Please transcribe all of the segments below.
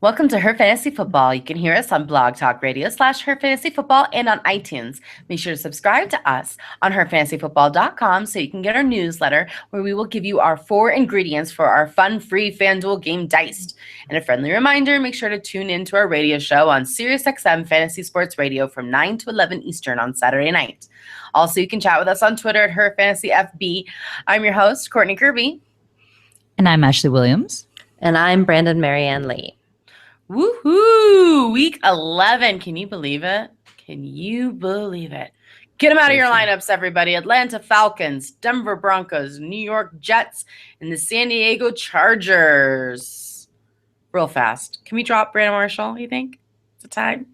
Welcome to Her Fantasy Football. You can hear us on Blog Talk Radio /Her Fantasy Football and on iTunes. Make sure to subscribe to us on herfantasyfootball.com so you can get our newsletter where we will give you our 4 ingredients for our fun, free FanDuel game Diced. And a friendly reminder, make sure to tune in to our radio show on SiriusXM Fantasy Sports Radio from 9 to 11 Eastern on Saturday night. Also, you can chat with us on Twitter at HerFantasyFB. I'm your host, Courtney Kirby. And I'm Ashley Williams. And I'm Brandon Marianne Lee. Woohoo! Week 11. Can you believe it? Can you believe it? Get them out of your lineups, everybody. Atlanta Falcons, Denver Broncos, New York Jets, and the San Diego Chargers. Real fast. Can we drop Brandon Marshall, you think? It's time.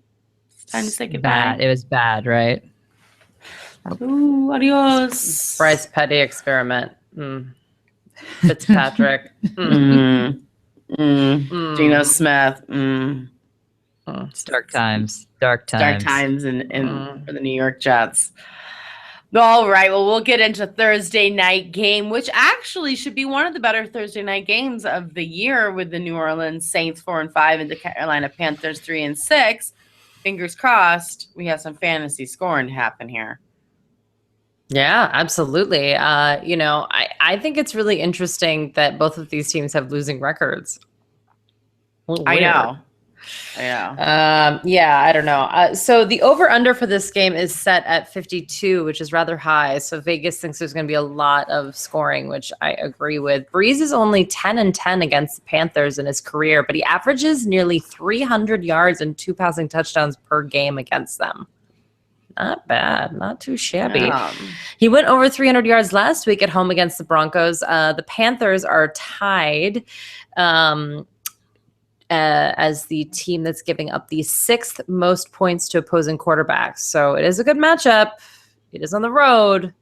It's time to say goodbye. Bad. It was bad, right? Ooh, adios. Bryce Petty experiment. Fitzpatrick. Geno Smith. It's dark times. Dark times for the New York Jets. All right. Well, we'll get into Thursday night game, which actually should be one of the better Thursday night games of the year with the New Orleans Saints 4-5 and the Carolina Panthers 3-6. Fingers crossed. We have some fantasy scoring to happen here. Yeah, absolutely. I think it's really interesting that both of these teams have losing records. I know. Yeah, I don't know. So the over-under for this game is set at 52, which is rather high. So Vegas thinks there's going to be a lot of scoring, which I agree with. Breeze is only 10-10 against the Panthers in his career, but he averages nearly 300 yards and 2 passing touchdowns per game against them. Not bad. Not too shabby. He went over 300 yards last week at home against the Broncos. The Panthers are tied as the team that's giving up the 6th most points to opposing quarterbacks. So it is a good matchup. It is on the road.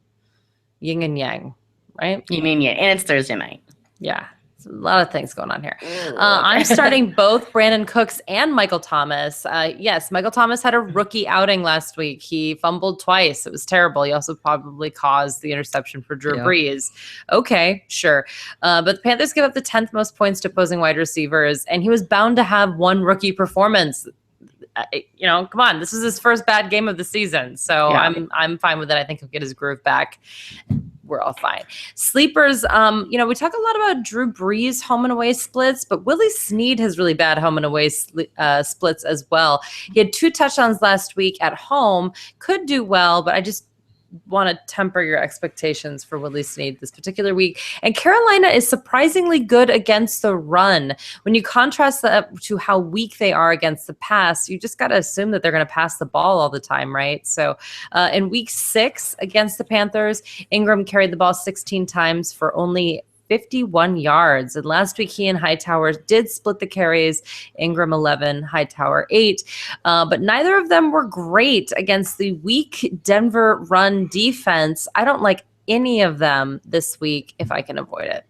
Yin and yang, right? Yin and yang. And it's Thursday night. Yeah. A lot of things going on here. I'm starting both Brandon Cooks and Michael Thomas. Yes, Michael Thomas had a rookie outing last week. He fumbled twice. It was terrible. He also probably caused the interception for Drew Brees. Okay, sure. But the Panthers give up the 10th most points to opposing wide receivers, and he was bound to have one rookie performance. Come on. This is his first bad game of the season. So I'm fine with it. I think he'll get his groove back. We're all fine. Sleepers, we talk a lot about Drew Brees home and away splits, but Willie Snead has really bad home and away splits as well. He had 2 touchdowns last week at home, could do well, but I just want to temper your expectations for Willie Snead this particular week. And Carolina is surprisingly good against the run. When you contrast that to how weak they are against the pass, you just got to assume that they're going to pass the ball all the time, right? So in week 6 against the Panthers, Ingram carried the ball 16 times for only 51 yards. And last week, he and Hightower did split the carries. Ingram 11, Hightower 8. But neither of them were great against the weak Denver run defense. I don't like any of them this week if I can avoid it.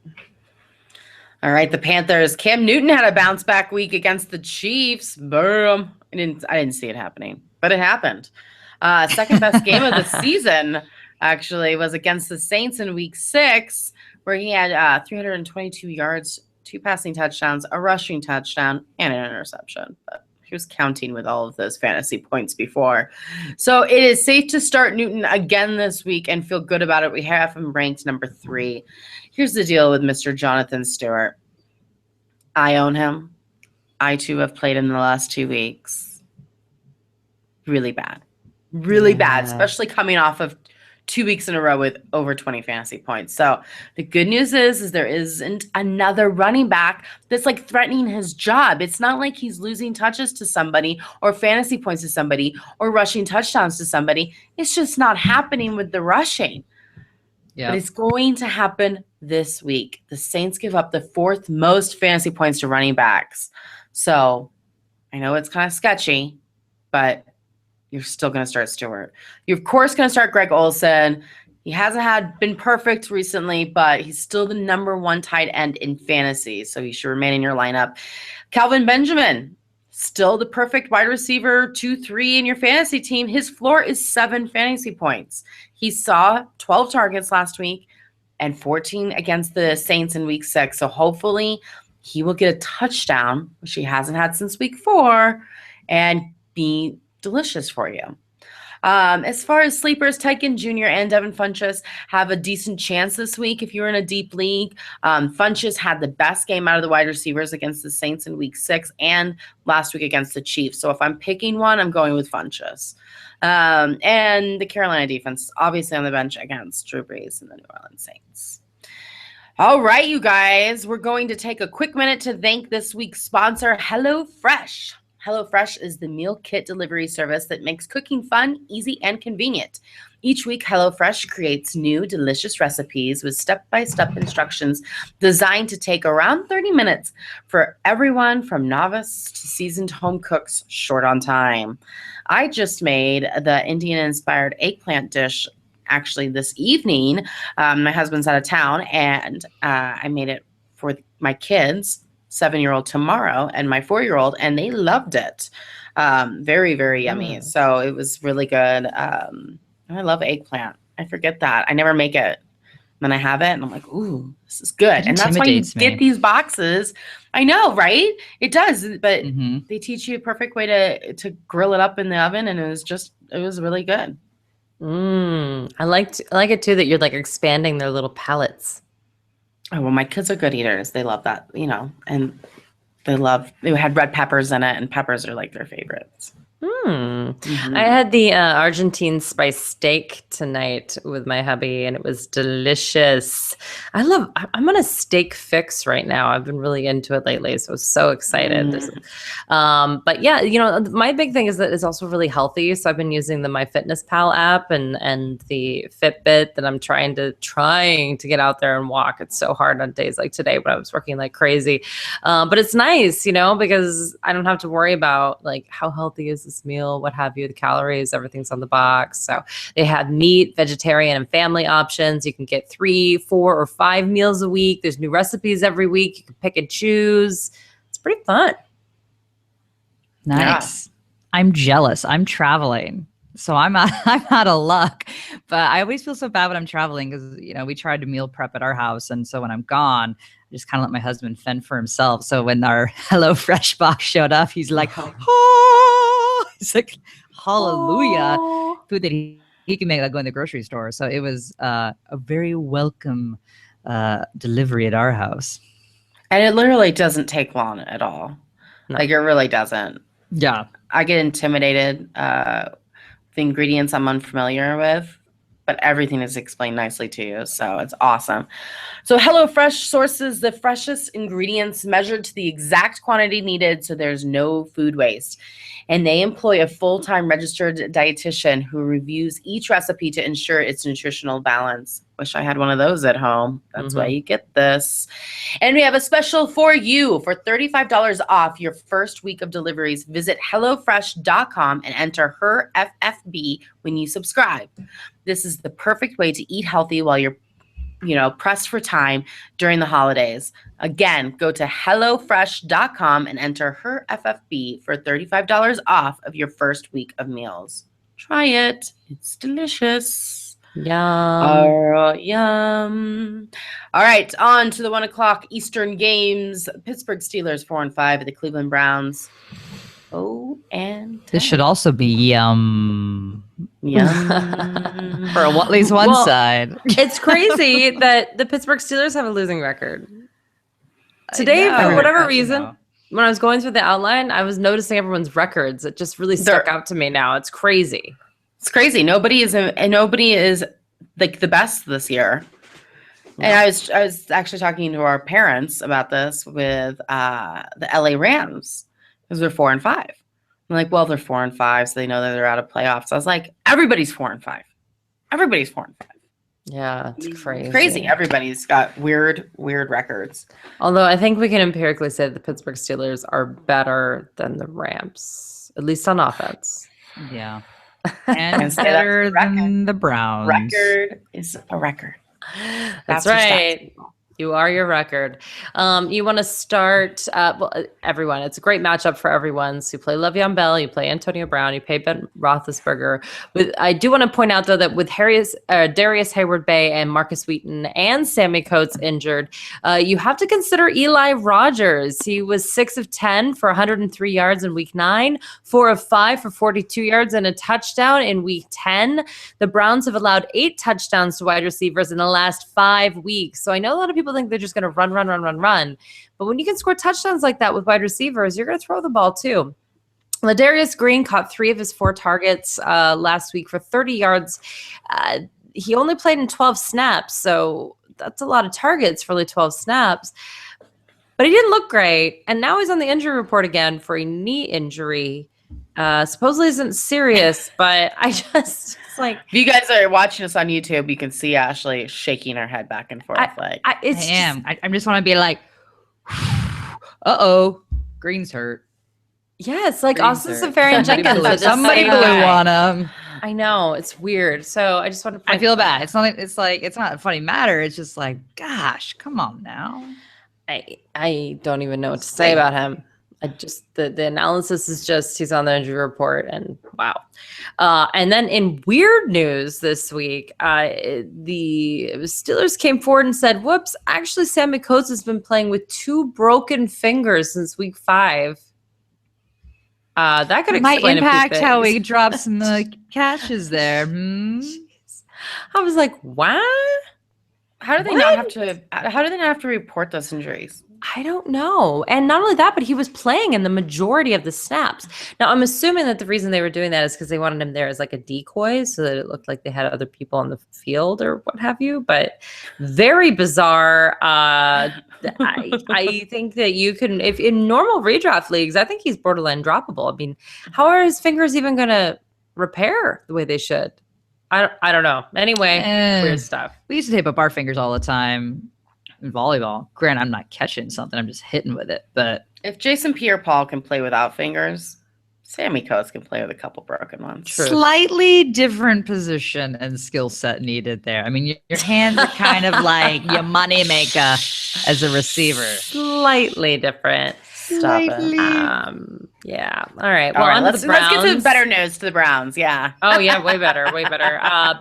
All right, the Panthers. Cam Newton had a bounce back week against the Chiefs. Boom. I didn't see it happening, but it happened. Second best game of the season actually was against the Saints in week 6. Where he had 322 yards, 2 passing touchdowns, a rushing touchdown, and an interception. But he was counting with all of those fantasy points before. So it is safe to start Newton again this week and feel good about it. We have him ranked number 3. Here's the deal with Mr. Jonathan Stewart. I own him. I, too, have played him the last 2 weeks. Really bad. Really bad, especially coming off of 2 weeks in a row with over 20 fantasy points. So the good news is there isn't another running back that's like threatening his job. It's not like he's losing touches to somebody or fantasy points to somebody or rushing touchdowns to somebody. It's just not happening with the rushing. But it's going to happen this week. The Saints give up the 4th most fantasy points to running backs. So I know it's kind of sketchy, but you're still going to start Stewart. You're, of course, going to start Greg Olsen. He hasn't been perfect recently, but he's still the number 1 tight end in fantasy, so he should remain in your lineup. Calvin Benjamin, still the perfect wide receiver 2-3 in your fantasy team. His floor is 7 fantasy points. He saw 12 targets last week and 14 against the Saints in week 6, so hopefully he will get a touchdown, which he hasn't had since week 4, and be delicious for you. As far as sleepers, Tyken Jr. and Devin Funchess have a decent chance this week if you're in a deep league. Funchess had the best game out of the wide receivers against the Saints in week 6 and last week against the Chiefs. So if I'm picking one, I'm going with Funchess. And the Carolina defense, obviously on the bench against Drew Brees and the New Orleans Saints. All right, you guys, we're going to take a quick minute to thank this week's sponsor, HelloFresh. HelloFresh is the meal kit delivery service that makes cooking fun, easy, and convenient. Each week, HelloFresh creates new, delicious recipes with step-by-step instructions designed to take around 30 minutes for everyone from novice to seasoned home cooks short on time. I just made the Indian-inspired eggplant dish actually this evening. My husband's out of town, and I made it for my kids, 7-year-old tomorrow and my 4-year-old, and they loved it. Very, very yummy. So it was really good. I love eggplant. I forget that. I never make it. Then I have it and I'm like, ooh, this is good. And that's why you get these boxes. I know, right? It does, but they teach you a perfect way to grill it up in the oven, and it was really good. I like it too that you're like expanding their little palates. Oh, well, my kids are good eaters. They love that, and they had red peppers in it, and peppers are like their favorites. I had the Argentine spice steak tonight with my hubby, and it was delicious. I'm on a steak fix right now. I've been really into it lately, so I was so excited. But yeah, my big thing is that it's also really healthy. So I've been using the MyFitnessPal app and the Fitbit that I'm trying to get out there and walk. It's so hard on days like today when I was working like crazy. But it's nice, because I don't have to worry about like how healthy is this meal, what have you, the calories, everything's on the box. So they have meat, vegetarian, and family options. You can get 3, 4, or 5 meals a week. There's new recipes every week. You can pick and choose. It's pretty fun. Nice. Yeah. I'm jealous. I'm traveling, so I'm out of luck. But I always feel so bad when I'm traveling because we tried to meal prep at our house, and so when I'm gone, I just kind of let my husband fend for himself. So when our HelloFresh box showed up, he's like, oh, he's like, hallelujah, food that he can make, like go in the grocery store. So it was a very welcome delivery at our house. And it literally doesn't take long at all. No. Like it really doesn't. Yeah. I get intimidated with the ingredients I'm unfamiliar with, but everything is explained nicely to you. So it's awesome. So HelloFresh sources the freshest ingredients measured to the exact quantity needed, so there's no food waste. And they employ a full-time registered dietitian who reviews each recipe to ensure its nutritional balance. Wish I had one of those at home. That's why you get this. And we have a special for you. For $35 off your first week of deliveries, visit HelloFresh.com and enter her FFB when you subscribe. This is the perfect way to eat healthy while you're pressed for time during the holidays. Again, go to HelloFresh.com and enter her FFB for $35 off of your first week of meals. Try it. It's delicious. Yum. Yum. All right, on to the 1:00 Eastern games. Pittsburgh Steelers 4-5 at the Cleveland Browns. Oh, and this should also be yum. Yum. For at least one side. It's crazy that the Pittsburgh Steelers have a losing record. Today, for whatever reason, when I was going through the outline, I was noticing everyone's records. It just really stuck out to me now. It's crazy. It's crazy. Nobody is like the best this year. And I was actually talking to our parents about this with the LA Rams because they're 4-5. I'm like, well, they're 4-5, so they know that they're out of playoffs. I was like, everybody's 4-5. Everybody's 4-5. Yeah, it's crazy. It's crazy. Everybody's got weird records. Although I think we can empirically say that the Pittsburgh Steelers are better than the Rams, at least on offense. Yeah. And better than the Browns. Record is a record. That's right. You are your record. You want to start, everyone. It's a great matchup for everyone. So you play Le'Veon Bell, you play Antonio Brown, you play Ben Roethlisberger. I do want to point out, though, that with Darius Hayward-Bay and Marcus Wheaton and Sammy Coates injured, you have to consider Eli Rogers. He was 6 of 10 for 103 yards in week 9, 4 of 5 for 42 yards and a touchdown in week 10. The Browns have allowed 8 touchdowns to wide receivers in the last 5 weeks. So I know a lot of people think they're just going to run. But when you can score touchdowns like that with wide receivers, you're going to throw the ball too. Ladarius Green caught 3 of his 4 targets last week for 30 yards. He only played in 12 snaps, so that's a lot of targets for only 12 snaps. But he didn't look great, and now he's on the injury report again for a knee injury. Supposedly isn't serious, but it's like, if you guys are watching us on YouTube, you can see Ashley shaking her head back and forth. I just want to be like, Green's hurt. Yeah, it's like Austin Safarian Jenkins. Somebody blew on him. I know, it's weird. So I just want to. I feel bad. It's not a funny matter. It's just like, gosh, come on now. I don't even know what to say about him. The analysis is just he's on the injury report, and wow. And then in weird news this week, the Steelers came forward and said, "Whoops! Actually, Sammy Coates has been playing with 2 broken fingers since week 5." That could might explain impact how he drops some catches there. I was like, "What? How do they not have to report those injuries?" I don't know. And not only that, but he was playing in the majority of the snaps. Now, I'm assuming that the reason they were doing that is because they wanted him there as like a decoy so that it looked like they had other people on the field or what have you. But very bizarre. I think that you can, if in normal redraft leagues, I think he's borderline droppable. I mean, how are his fingers even going to repair the way they should? I don't know. Anyway, weird stuff. We used to tape up our fingers all the time in volleyball. Granted, I'm not catching something, I'm just hitting with it. But if Jason Pierre-Paul can play without fingers, Sammy Coates can play with a couple broken ones. True. Slightly different position and skill set needed there. I mean, your hands are kind of like your money maker as a receiver. Slightly different. Stop it. Yeah. All right. Well, let's get to the better news to the Browns. Yeah. Oh, yeah. Way better.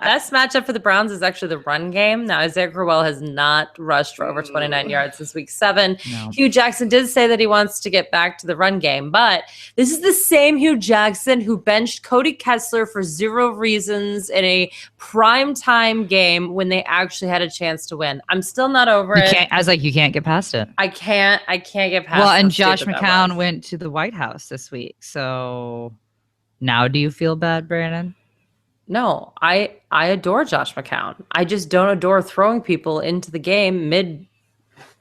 Best matchup for the Browns is actually the run game. Now, Isaiah Crowell has not rushed for over 29 yards since week 7. No. Hugh Jackson did say that he wants to get back to the run game, but this is the same Hugh Jackson who benched Cody Kessler for 0 reasons in a primetime game when they actually had a chance to win. I'm still not over it. I was like, you can't get past it. I can't get past it. Well, and Josh McCown went to the White House this week. So now do you feel bad, Brandon? No, I adore Josh McCown. I just don't adore throwing people into the game mid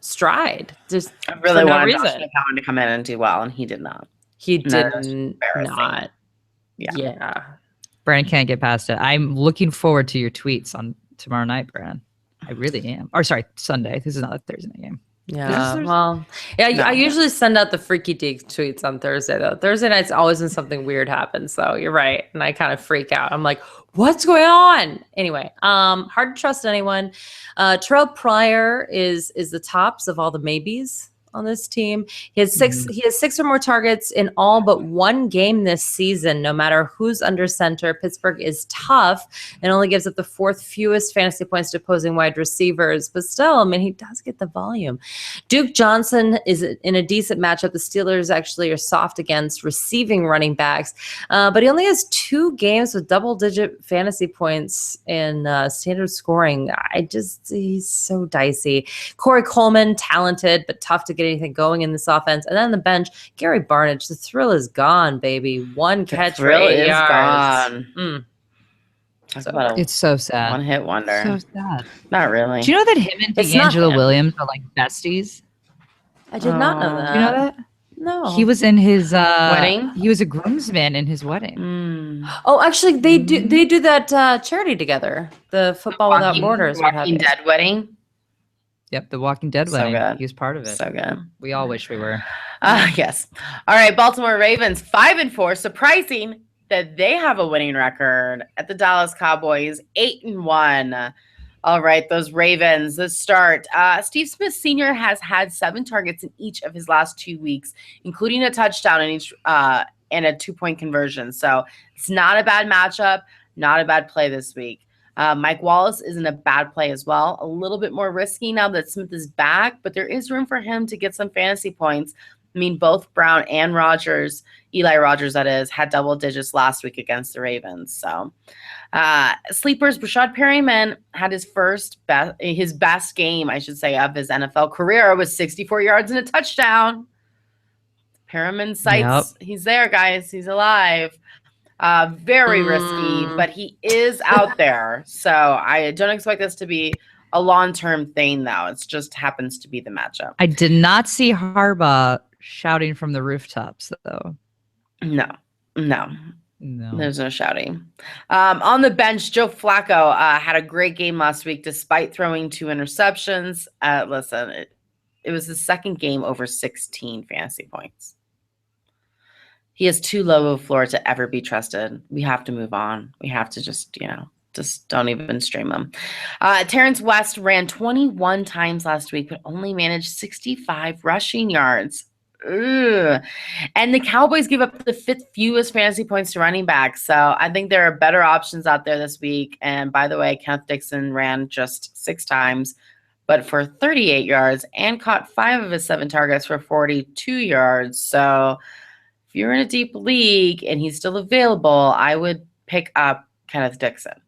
stride. Just I really wanted Josh McCown to come in and do well, and he did not. He did not. Yeah. Brandon can't get past it. I'm looking forward to your tweets on tomorrow night, Brandon. I really am. Or sorry, Sunday. This is not a Thursday night game. Yeah, well, yeah, I usually send out the freaky deek tweets on Thursday, though. Thursday night's always when something weird happens, though. You're right. And I kind of freak out. I'm like, what's going on? Anyway, hard to trust anyone. Terrell Pryor is the tops of all the maybes on this team. He has 6 or more targets in all but 1 game this season, no matter who's under center. Pittsburgh is tough and only gives up the 4th fewest fantasy points to opposing wide receivers. But still, I mean, he does get the volume. Duke Johnson is in a decent matchup. The Steelers actually are soft against receiving running backs, but he only has 2 games with double-digit fantasy points in standard scoring. He's so dicey. Corey Coleman, talented, but tough to get anything going in this offense. And then on the bench, Gary Barnidge, the thrill is gone, baby. 1 catch for 8 yards. Gone. It's so sad. One-hit wonder. So sad. Not really. Do you know that him and D'Angelo Williams are like besties? I did not know that. Do you know that? No. He was in his wedding. He was a groomsman in his wedding. Oh, actually, they do that charity together. The Football Without Borders. Walking Dead wedding. Yep, the Walking Dead wedding. Good. He was part of it. So good. We all wish we were. Yes. All right, Baltimore Ravens 5-4. Surprising that they have a winning record at the Dallas Cowboys 8-1. All right, those Ravens, the start. Steve Smith Sr. has had 7 targets in each of his last 2 weeks, including a touchdown in each and a 2-point conversion. So it's not a bad matchup, not a bad play this week. Mike Wallace isn't a bad play as well. A little bit more risky now that Smith is back, but there is room for him to get some fantasy points. I mean, both Brown and Rodgers, Eli Rogers, that is, had double digits last week against the Ravens. So sleepers, Rashad Perryman had his best game, I should say, of his NFL career with 64 yards and a touchdown. Perriman sights, he's there, guys. He's alive. Very risky, but he is out there. So I don't expect this to be a long-term thing, though. It just happens to be the matchup. I did not see Harbaugh shouting from the rooftops, though. No. There's no shouting. On the bench, Joe Flacco had a great game last week despite throwing 2 interceptions. Listen, it was his second game over 16 fantasy points. He has too low of a floor to ever be trusted. We have to move on. We have to just don't even stream him. Terrence West ran 21 times last week, but only managed 65 rushing yards. Ugh. And the Cowboys give up the 5th fewest fantasy points to running backs. So I think there are better options out there this week. And by the way, Kenneth Dixon ran just 6 times, but for 38 yards and caught 5 of his 7 targets for 42 yards. So if you're in a deep league and he's still available, I would pick up Kenneth Dixon.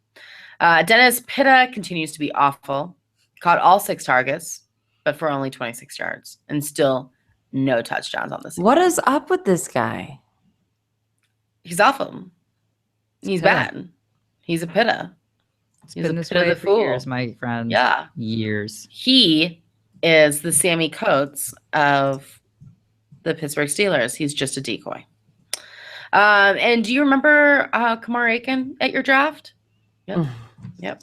Dennis Pitta continues to be awful. Caught all 6 targets, but for only 26 yards and still no touchdowns on this. What is up with this guy? He's awful. He's bad. He's a Pitta. He's been this way for years, my friend. Yeah. Years. He is the Sammy Coates of the Pittsburgh Steelers. He's just a decoy. And do you remember Kamar Aiken at your draft? Yep.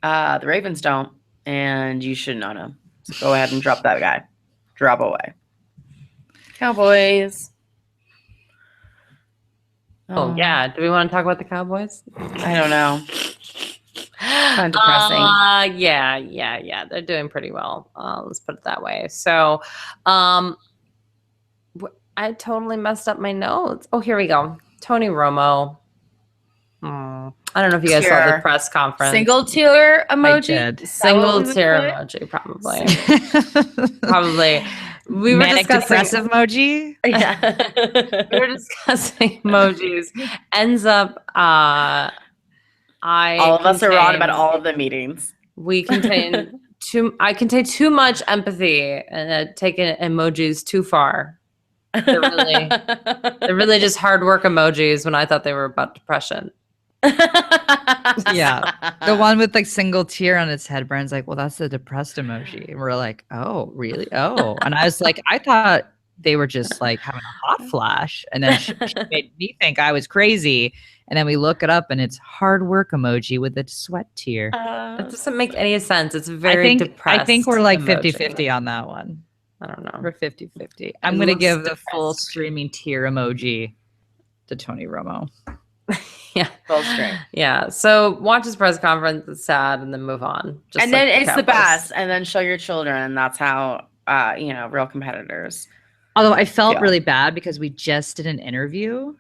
The Ravens don't, and you shouldn't own him. So go ahead and drop that guy. Drop away. Cowboys. Oh, yeah. Do we want to talk about the Cowboys? I don't know. Kind of depressing. Yeah. They're doing pretty well. Let's put it that way. So, I totally messed up my notes. Oh, here we go. Tony Romo. I don't know if you guys saw the press conference. Single tear emoji. I did. Single tear emoji, probably. Probably. We were Manic discussing depressive emoji. Yeah. We were discussing emojis. Ends up all of us are wrong about all of the meetings. We contain I contain too much empathy and taken emojis too far. They're really just hard work emojis when I thought they were about depression. Yeah. The one with like single tear on its head, Brian's like, well, that's the depressed emoji. And we're like, oh, really? Oh. And I was like, I thought they were just like having a hot flash. And then she made me think I was crazy. And then we look it up and it's hard work emoji with a sweat tear. That doesn't make any sense. It's very depressed. I think we're like emoji. 50-50 on that one. I don't know. We're 50-50. I'm going to give the full streaming tear emoji to Tony Romo. Yeah. Full stream. Yeah. So watch his press conference. It's sad and then move on. Just and then it's the best. And then show your children. That's how, real competitors. Although I felt really bad because we just did an interview.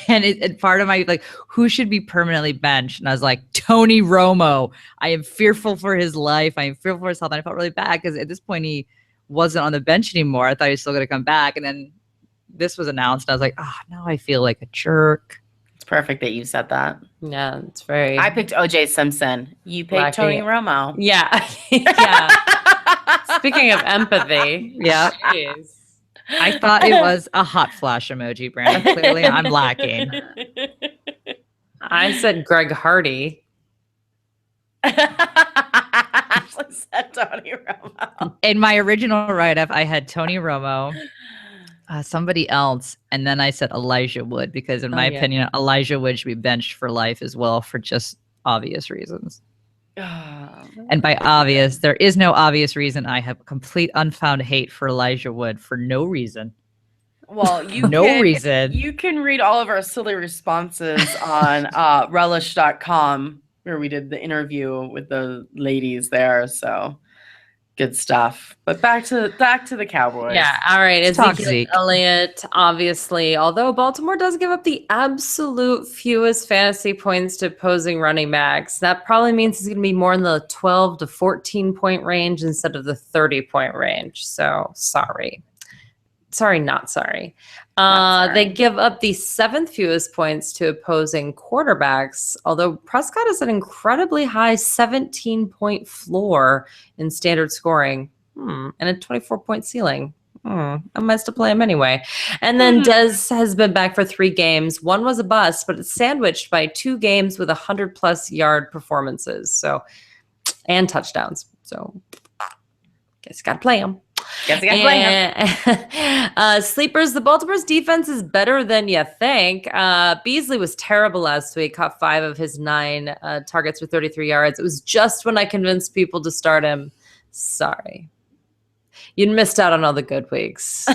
And part of my who should be permanently benched? And I was like, Tony Romo. I am fearful for his life. I am fearful for his health. And I felt really bad because at this point he wasn't on the bench anymore. I thought he was still going to come back. And then this was announced. And I was like, now I feel like a jerk. It's perfect that you said that. Yeah, it's very. I picked O.J. Simpson. You picked Tony Romo. Yeah. Yeah. Speaking of empathy. Yeah. Geez. I thought it was a hot flash emoji, Brandon. Clearly, I'm lacking. I said Greg Hardy. Ashley said Tony Romo. In my original write-up, I had Tony Romo, somebody else, and then I said Elijah Wood because, in my opinion, Elijah Wood should be benched for life as well for just obvious reasons. And by obvious, there is no obvious reason. I have complete unfound hate for Elijah Wood for no reason. Well, reason. You can read all of our silly responses on relish.com where we did the interview with the ladies there. So good stuff. But back to the Cowboys. Yeah, all right. Let's talk Ezekiel Zeke. Elliott, obviously, although Baltimore does give up the absolute fewest fantasy points to opposing running backs, that probably means he's going to be more in the 12 to 14 point range instead of the 30 point range. So sorry. Not sorry. They give up the 7th fewest points to opposing quarterbacks, although Prescott has an incredibly high 17-point floor in standard scoring and a 24-point ceiling. I might still play him anyway. And then Dez has been back for 3 games. One was a bust, but it's sandwiched by 2 games with 100-plus yard performances. And touchdowns. So guess you got to play him. Sleepers, the Baltimore's defense is better than you think. Beasley was terrible last week, caught 5 of his 9 targets for 33 yards. It was just when I convinced people to start him. Sorry. You missed out on all the good weeks.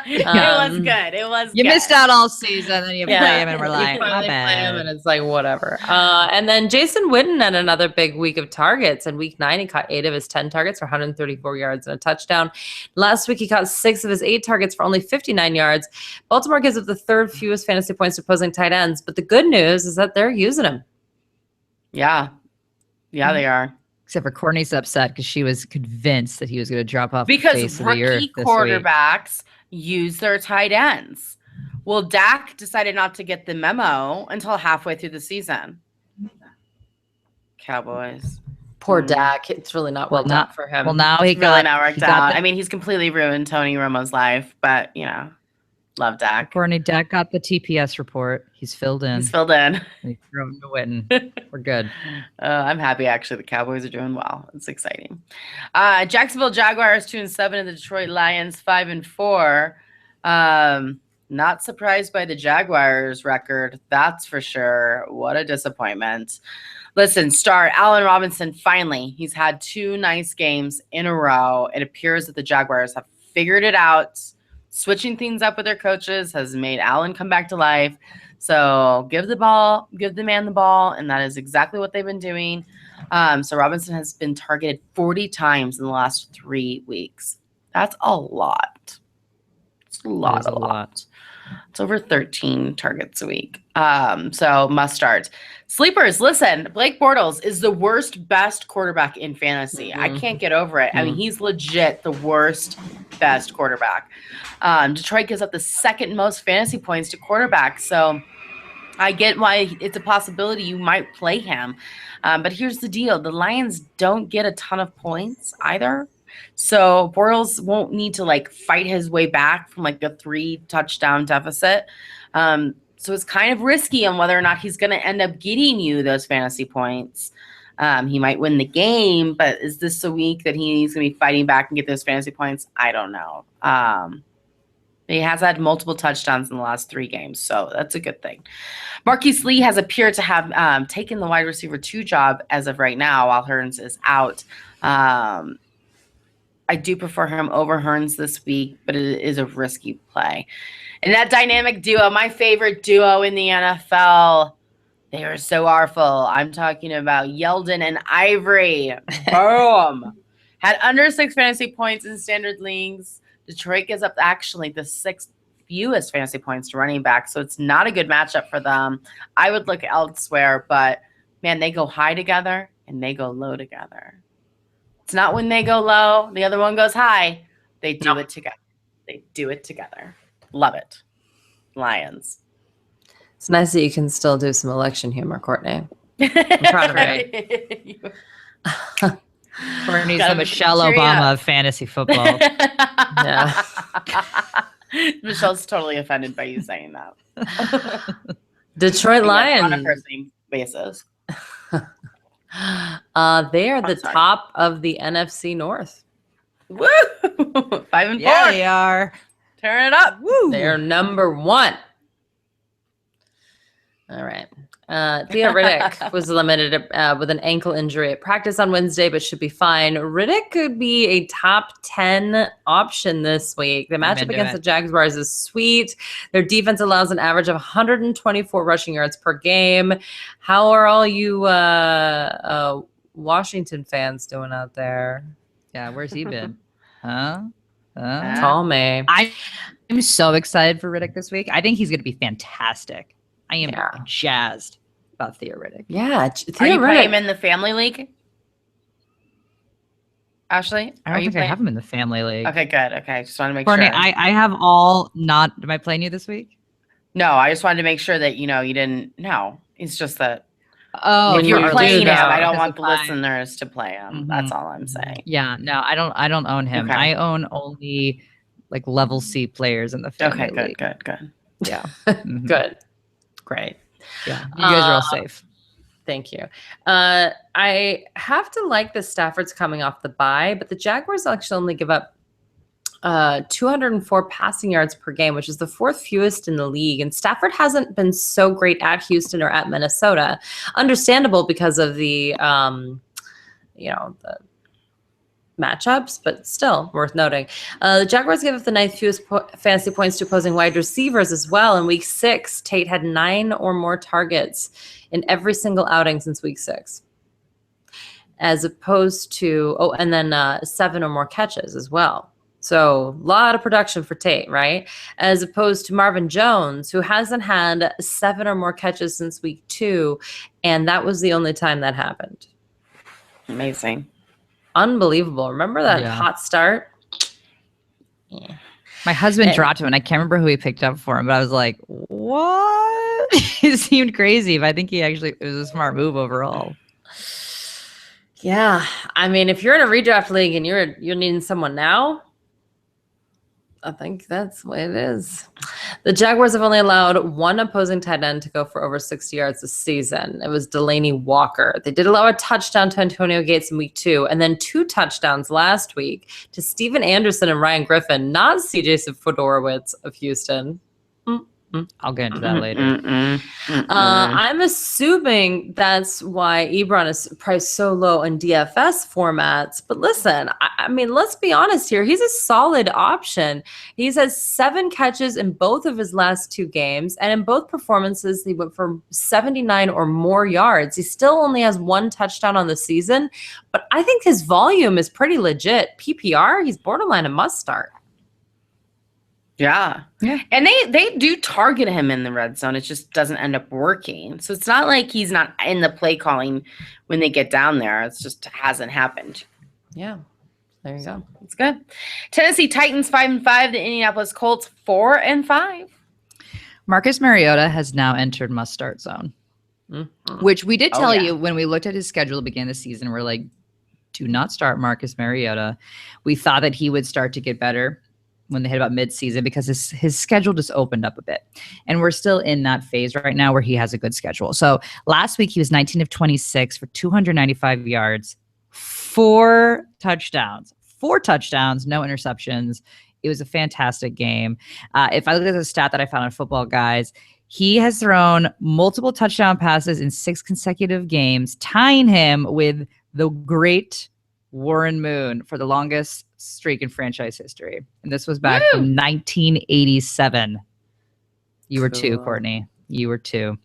It was good. It was You good. missed out all season, then you play him and we're like, my my bad. and it's like, whatever. And then Jason Witten had another big week of targets. In week 9, he caught 8 of his 10 targets for 134 yards and a touchdown. Last week, he caught 6 of his 8 targets for only 59 yards. Baltimore gives up the 3rd fewest fantasy points to opposing tight ends. But the good news is that they're using him. Yeah. Yeah, they are. Except for Courtney's upset because she was convinced that he was going to drop off Because the face of the earth rookie this week. quarterbacks use their tight ends. Well, Dak decided not to get the memo until halfway through the season. Cowboys. Poor Dak. It's really not worked out for him. Well, now It's really not worked out. I mean, he's completely ruined Tony Romo's life, but, love Dak. Courtney, Dak got the TPS report. He's filled in. He's filled in. He threw him to Witten. We're good. I'm happy, actually. The Cowboys are doing well. It's exciting. Jacksonville Jaguars 2-7 and the Detroit Lions 5-4. Not surprised by the Jaguars record. That's for sure. What a disappointment. Listen, start Allen Robinson. Finally, he's had 2 nice games in a row. It appears that the Jaguars have figured it out. Switching things up with their coaches has made Allen come back to life. So give the man the ball, and that is exactly what they've been doing. So Robinson has been targeted 40 times in the last 3 weeks. That's a lot. It's a lot. It's over 13 targets a week. So must start. Sleepers, listen, Blake Bortles is the best quarterback in fantasy. I can't get over it. I mean, he's legit the best quarterback. Detroit gives up the 2nd most fantasy points to quarterbacks. So I get why it's a possibility you might play him. But here's the deal. The Lions don't get a ton of points either. So Bortles won't need to fight his way back from a 3-touchdown deficit. So it's kind of risky on whether or not he's going to end up getting you those fantasy points. He might win the game, but is this a week that he's going to be fighting back and get those fantasy points? I don't know. He has had multiple touchdowns in the last 3 games, so that's a good thing. Marquise Lee has appeared to have taken the wide receiver 2 job as of right now while Hearns is out. I do prefer him over Hearns this week, but it is a risky play. And that dynamic duo, my favorite duo in the NFL, they are so awful. I'm talking about Yeldon and Ivory. Boom. Had under 6 fantasy points in standard leagues. Detroit gives up actually the 6th fewest fantasy points to running back, so it's not a good matchup for them. I would look elsewhere, but, man, they go high together and they go low together. It's not when they go low, the other one goes high. They do it together. They do it together. Love it. Lions. It's nice that you can still do some election humor, Courtney. I'm proud of you. Courtney's the Michelle Obama of fantasy football. Yeah. Michelle's totally offended by you saying that. Detroit Lions. On a first name basis. They are the top of the NFC North. Woo! 5-4. Yeah, they are. Turn it up. Woo! They're number 1. All right. Theo Riddick was limited with an ankle injury at practice on Wednesday, but should be fine. Riddick could be a top 10 option this week. The matchup against the Jaguars is sweet. Their defense allows an average of 124 rushing yards per game. How are all you Washington fans doing out there? Yeah, where's he been? Huh? Tell me. I'm so excited for Riddick this week. I think he's going to be fantastic. I am jazzed about Theo Riddick. Yeah. Are you playing him in the family league? Ashley? I don't think I have him in the family league. Okay, good. Okay. Just wanted to make Courtney, sure. I have all not. Am I playing you this week? No, I just wanted to make sure that, you didn't. No, it's just that. Oh, When you're playing him, I don't want the fine. listeners to play him. Mhm. That's all I'm saying. Yeah, no, I don't own him. Okay. I own only like level C players in the family league. Good. Yeah. Mhm. Good. Great. Yeah. You guys are all safe. Thank you. I have to like the Stafford's coming off the bye, but the Jaguars actually only give up 204 passing yards per game, which is the fourth fewest in the league. And Stafford hasn't been so great at Houston or at Minnesota. Understandable because of the, the matchups, but still worth noting. The Jaguars gave up the ninth fewest fantasy points to opposing wide receivers as well. In week 6, Tate had 9 or more targets in every single outing since week 6. As opposed to, 7 or more catches as well. So a lot of production for Tate, right? As opposed to Marvin Jones, who hasn't had 7 or more catches since week 2. And that was the only time that happened. Amazing. Unbelievable. Remember that hot start? Yeah. My husband dropped him, and I can't remember who he picked up for him, but I was like, what? It seemed crazy, but I think it was a smart move overall. Yeah. I mean, if you're in a redraft league and you're needing someone now, I think that's the way it is. The Jaguars have only allowed one opposing tight end to go for over 60 yards this season. It was Delaney Walker. They did allow a touchdown to Antonio Gates in week 2, and then 2 touchdowns last week to Steven Anderson and Ryan Griffin, not CJ Fedorowicz of Houston. I'll get into that later. I'm assuming that's why Ebron is priced so low in DFS formats. But listen, I mean, let's be honest here. He's a solid option. He's had 7 catches in both of his last 2 games. And in both performances, he went for 79 or more yards. He still only has 1 touchdown on the season. But I think his volume is pretty legit. PPR, he's borderline a must start. Yeah. And they do target him in the red zone. It just doesn't end up working. So it's not like he's not in the play calling when they get down there. It's just hasn't happened. Yeah. There you go. It's good. Tennessee Titans 5-5. The Indianapolis Colts 4-5. Marcus Mariota has now entered must-start zone, which we did tell you when we looked at his schedule at the beginning of the season. We're like, do not start Marcus Mariota. We thought that he would start to get better when they hit about mid-season because his schedule just opened up a bit. And we're still in that phase right now where he has a good schedule. So last week he was 19 of 26 for 295 yards, 4 touchdowns, no interceptions. It was a fantastic game. If I look at the stat that I found on Football Guys, he has thrown multiple touchdown passes in 6 consecutive games, tying him with the great Warren Moon for the longest streak in franchise history. And this was back from 1987. You were 2, Courtney. You were 2.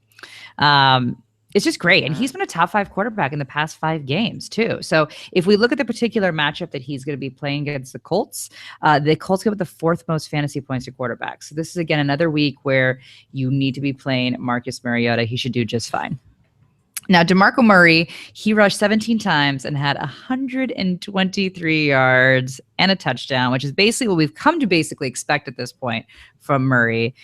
It's just great. And he's been a top 5 quarterback in the past 5 games too. So if we look at the particular matchup that he's going to be playing against the Colts give up the 4th most fantasy points to quarterbacks. So this is, again, another week where you need to be playing Marcus Mariota. He should do just fine. Now, DeMarco Murray, he rushed 17 times and had 123 yards and a touchdown, which is basically what we've come to basically expect at this point from Murray.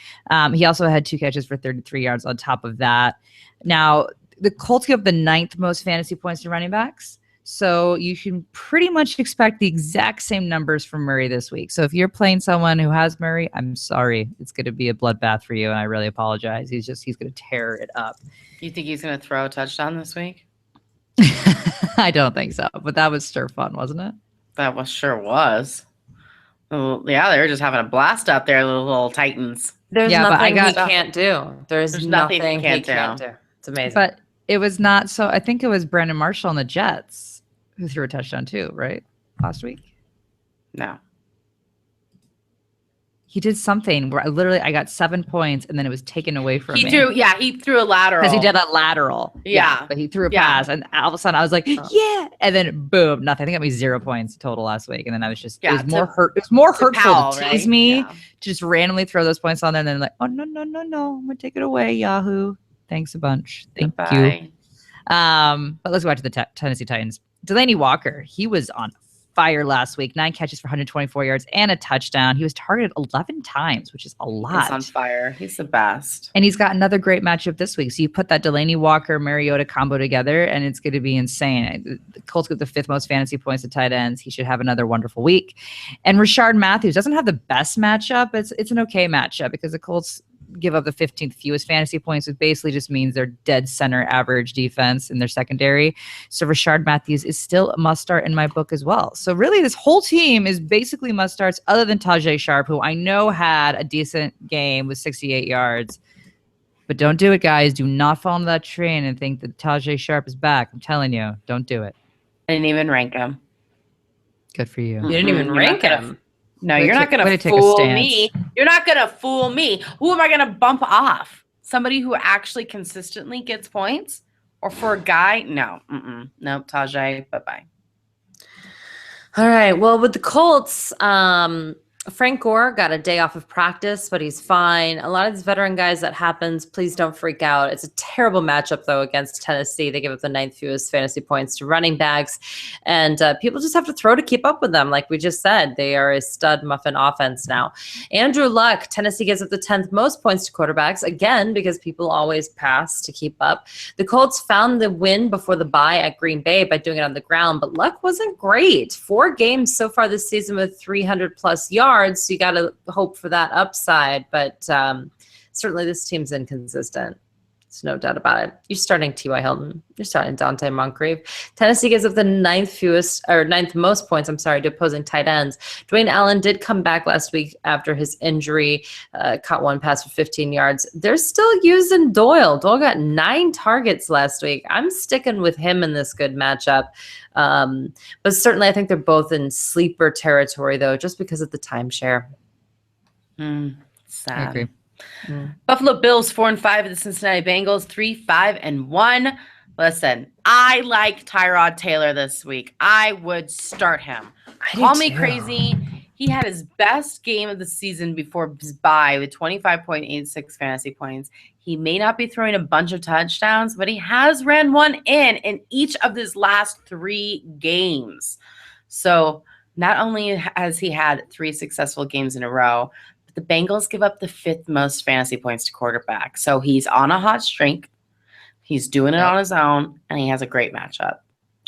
He also had 2 catches for 33 yards on top of that. Now, the Colts give up the 9th most fantasy points to running backs. So you can pretty much expect the exact same numbers from Murray this week. So if you're playing someone who has Murray, I'm sorry. It's going to be a bloodbath for you, and I really apologize. He's going to tear it up. You think he's going to throw a touchdown this week? I don't think so, but that was stir fun, wasn't it? That sure was. Well, yeah, they were just having a blast out there, the little Titans. There's nothing he can't do. There's nothing he can't do. It's amazing. But it was not so. I think it was Brandon Marshall on the Jets who threw a touchdown too, right? Last week. No. He did something where I got 7 points and then it was taken away from me. He threw a lateral. Because he did a lateral. Yeah. But he threw a pass and all of a sudden I was like, yeah. And then boom, nothing. I think it got me 0 points total last week. And then I was just, it was more hurtful to tease me, to just randomly throw those points on there. And then like, oh, no. I'm going to take it away, Yahoo. Thanks a bunch. Thank you. But let's go back to the Tennessee Titans. Delaney Walker, he was on fire last week. 9 catches for 124 yards and a touchdown. He was targeted 11 times, which is a lot. He's on fire. He's the best. And he's got another great matchup this week. So you put that Delaney Walker Mariota combo together, and it's going to be insane. The Colts get the 5th most fantasy points to tight ends. He should have another wonderful week. And Rashard Matthews doesn't have the best matchup. It's an okay matchup because the Colts give up the 15th fewest fantasy points, which basically just means they're dead center average defense in their secondary. So Rashard Matthews is still a must start in my book as well. So really this whole team is basically must starts other than Tajay Sharp, who I know had a decent game with 68 yards. But don't do it, guys. Do not fall into that train and think that Tajay Sharp is back. I'm telling you, don't do it. I didn't even rank him. Good for you. You didn't even rank him. No, you're not going to fool me. You're not going to fool me. Who am I going to bump off? Somebody who actually consistently gets points? Or for a guy? No. Nope, Tajay, bye-bye. All right. Well, with the Colts, Frank Gore got a day off of practice, but he's fine. A lot of these veteran guys, that happens. Please don't freak out. It's a terrible matchup, though, against Tennessee. They give up the 9th fewest fantasy points to running backs, and people just have to throw to keep up with them. Like we just said, they are a stud muffin offense now. Andrew Luck, Tennessee gives up the 10th most points to quarterbacks, again, because people always pass to keep up. The Colts found the win before the bye at Green Bay by doing it on the ground, but Luck wasn't great. 4 games so far this season with 300-plus yards. So you got to hope for that upside, but certainly this team's inconsistent. There's no doubt about it. You're starting T.Y. Hilton. You're starting Dante Moncrief. Tennessee gives up the 9th most points, to opposing tight ends. Dwayne Allen did come back last week after his injury, caught 1 pass for 15 yards. They're still using Doyle. Doyle got 9 targets last week. I'm sticking with him in this good matchup. But certainly I think they're both in sleeper territory, though, just because of the timeshare. Sad. I agree. Buffalo Bills 4-5 of the Cincinnati Bengals 3-5-1. Listen, I like Tyrod Taylor this week. I would start him. Call me crazy. He had his best game of the season before his bye with 25.86 fantasy points. He may not be throwing a bunch of touchdowns, but he has ran one in each of his last 3 games. So not only has he had 3 successful games in a row, but the Bengals give up the 5th most fantasy points to quarterback. So he's on a hot streak. He's doing it on his own, and he has a great matchup.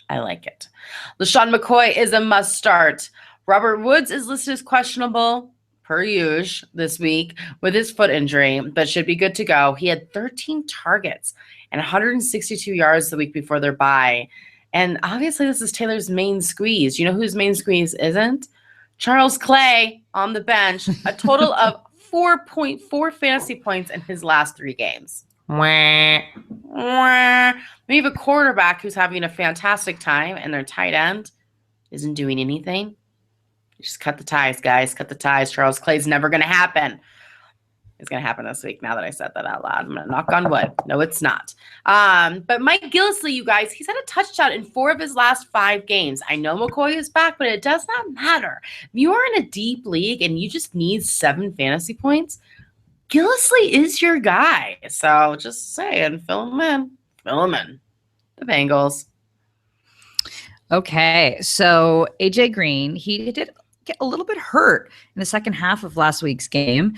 I like it. LaShawn McCoy is a must start. Robert Woods is listed as questionable, per usual, this week with his foot injury, but should be good to go. He had 13 targets and 162 yards the week before their bye. And obviously, this is Taylor's main squeeze. You know whose main squeeze isn't? Charles Clay on the bench, a total of 4.4 fantasy points in his last 3 games. We have a quarterback who's having a fantastic time, and their tight end isn't doing anything. Just cut the ties, guys. Cut the ties. Charles Clay's never going to happen. It's going to happen this week now that I said that out loud. I'm going to knock on wood. No, it's not. But Mike Gillislee, you guys, he's had a touchdown in 4 of his last 5 games. I know McCoy is back, but it does not matter. If you are in a deep league and you just need 7 fantasy points, Gillislee is your guy. So just saying, fill him in. Fill him in. The Bengals. Okay, so AJ Green, he did get a little bit hurt in the second half of last week's game.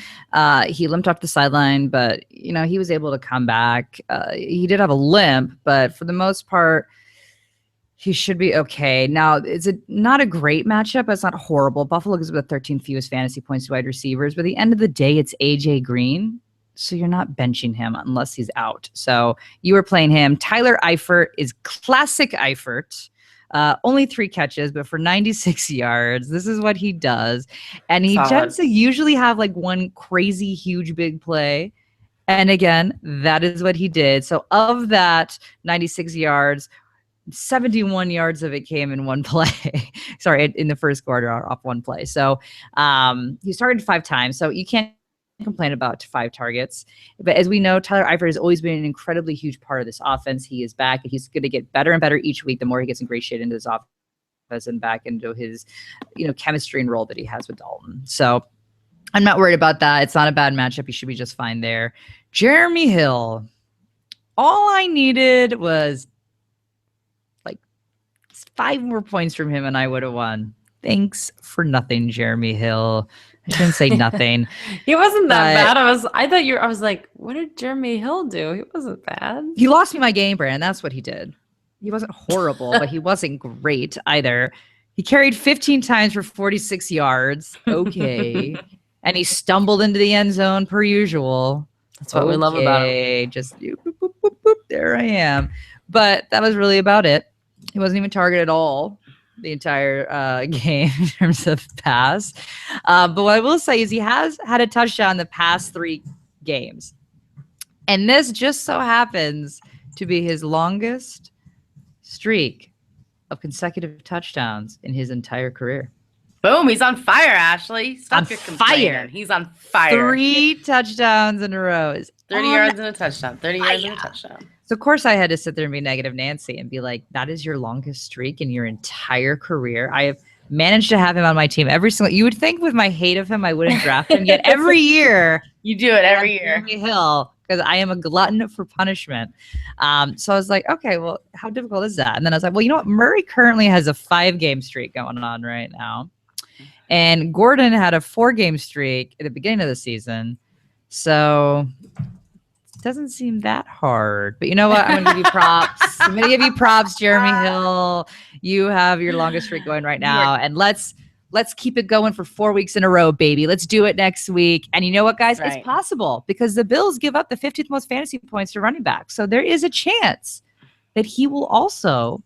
He limped off the sideline, but he was able to come back. He did have a limp, but for the most part, he should be okay. Now, it's not a great matchup, but it's not horrible. Buffalo gives up the 13th fewest fantasy points to wide receivers, but at the end of the day, it's AJ Green. So you're not benching him unless he's out. So you were playing him. Tyler Eifert is classic Eifert. Only 3 catches, but for 96 yards. This is what he does. And he tends to usually have like one crazy, huge, big play. And again, that is what he did. So of that 96 yards, 71 yards of it came in one play. Sorry, in the first quarter off one play. So he's targeted 5 times. So you can't complain about 5 targets. But as we know, Tyler Eifert has always been an incredibly huge part of this offense. He is back, and he's going to get better and better each week the more he gets ingratiated into this offense and back into his, chemistry and role that he has with Dalton. So I'm not worried about that. It's not a bad matchup. He should be just fine there. Jeremy Hill. All I needed was 5 more points from him and I would have won. Thanks for nothing, Jeremy Hill. I shouldn't say nothing. He wasn't that bad. I was like, what did Jeremy Hill do? He wasn't bad. He lost me my game, Brand. That's what he did. He wasn't horrible, but he wasn't great either. He carried 15 times for 46 yards. Okay. And he stumbled into the end zone per usual. That's what we love about him. Just boop, boop, boop, boop, there I am. But that was really about it. He wasn't even targeted at all the entire game in terms of pass. But what I will say is he has had a touchdown the past 3 games. And this just so happens to be his longest streak of consecutive touchdowns in his entire career. Boom, he's on fire, Ashley. Stop your complaining. He's on fire. 3 touchdowns in a row. 30 yards and a touchdown. 30 yards and a touchdown. So, of course, I had to sit there and be negative Nancy and be like, that is your longest streak in your entire career. I have managed to have him on my team every single. You would think with my hate of him, I wouldn't draft him. Yet every year. You do it every year. Hill, because I am a glutton for punishment. So I was like, okay, well, how difficult is that? And then I was like, well, you know what? Murray currently has a 5-game streak going on right now. And Gordon had a 4-game streak at the beginning of the season. So it doesn't seem that hard. But you know what? I'm going to give you props. I'm going to give you props, Jeremy Hill. You have your longest streak going right now. And let's keep it going for 4 weeks in a row, baby. Let's do it next week. And you know what, guys? Right. It's possible because the Bills give up the 50th most fantasy points to running back. So there is a chance that he will also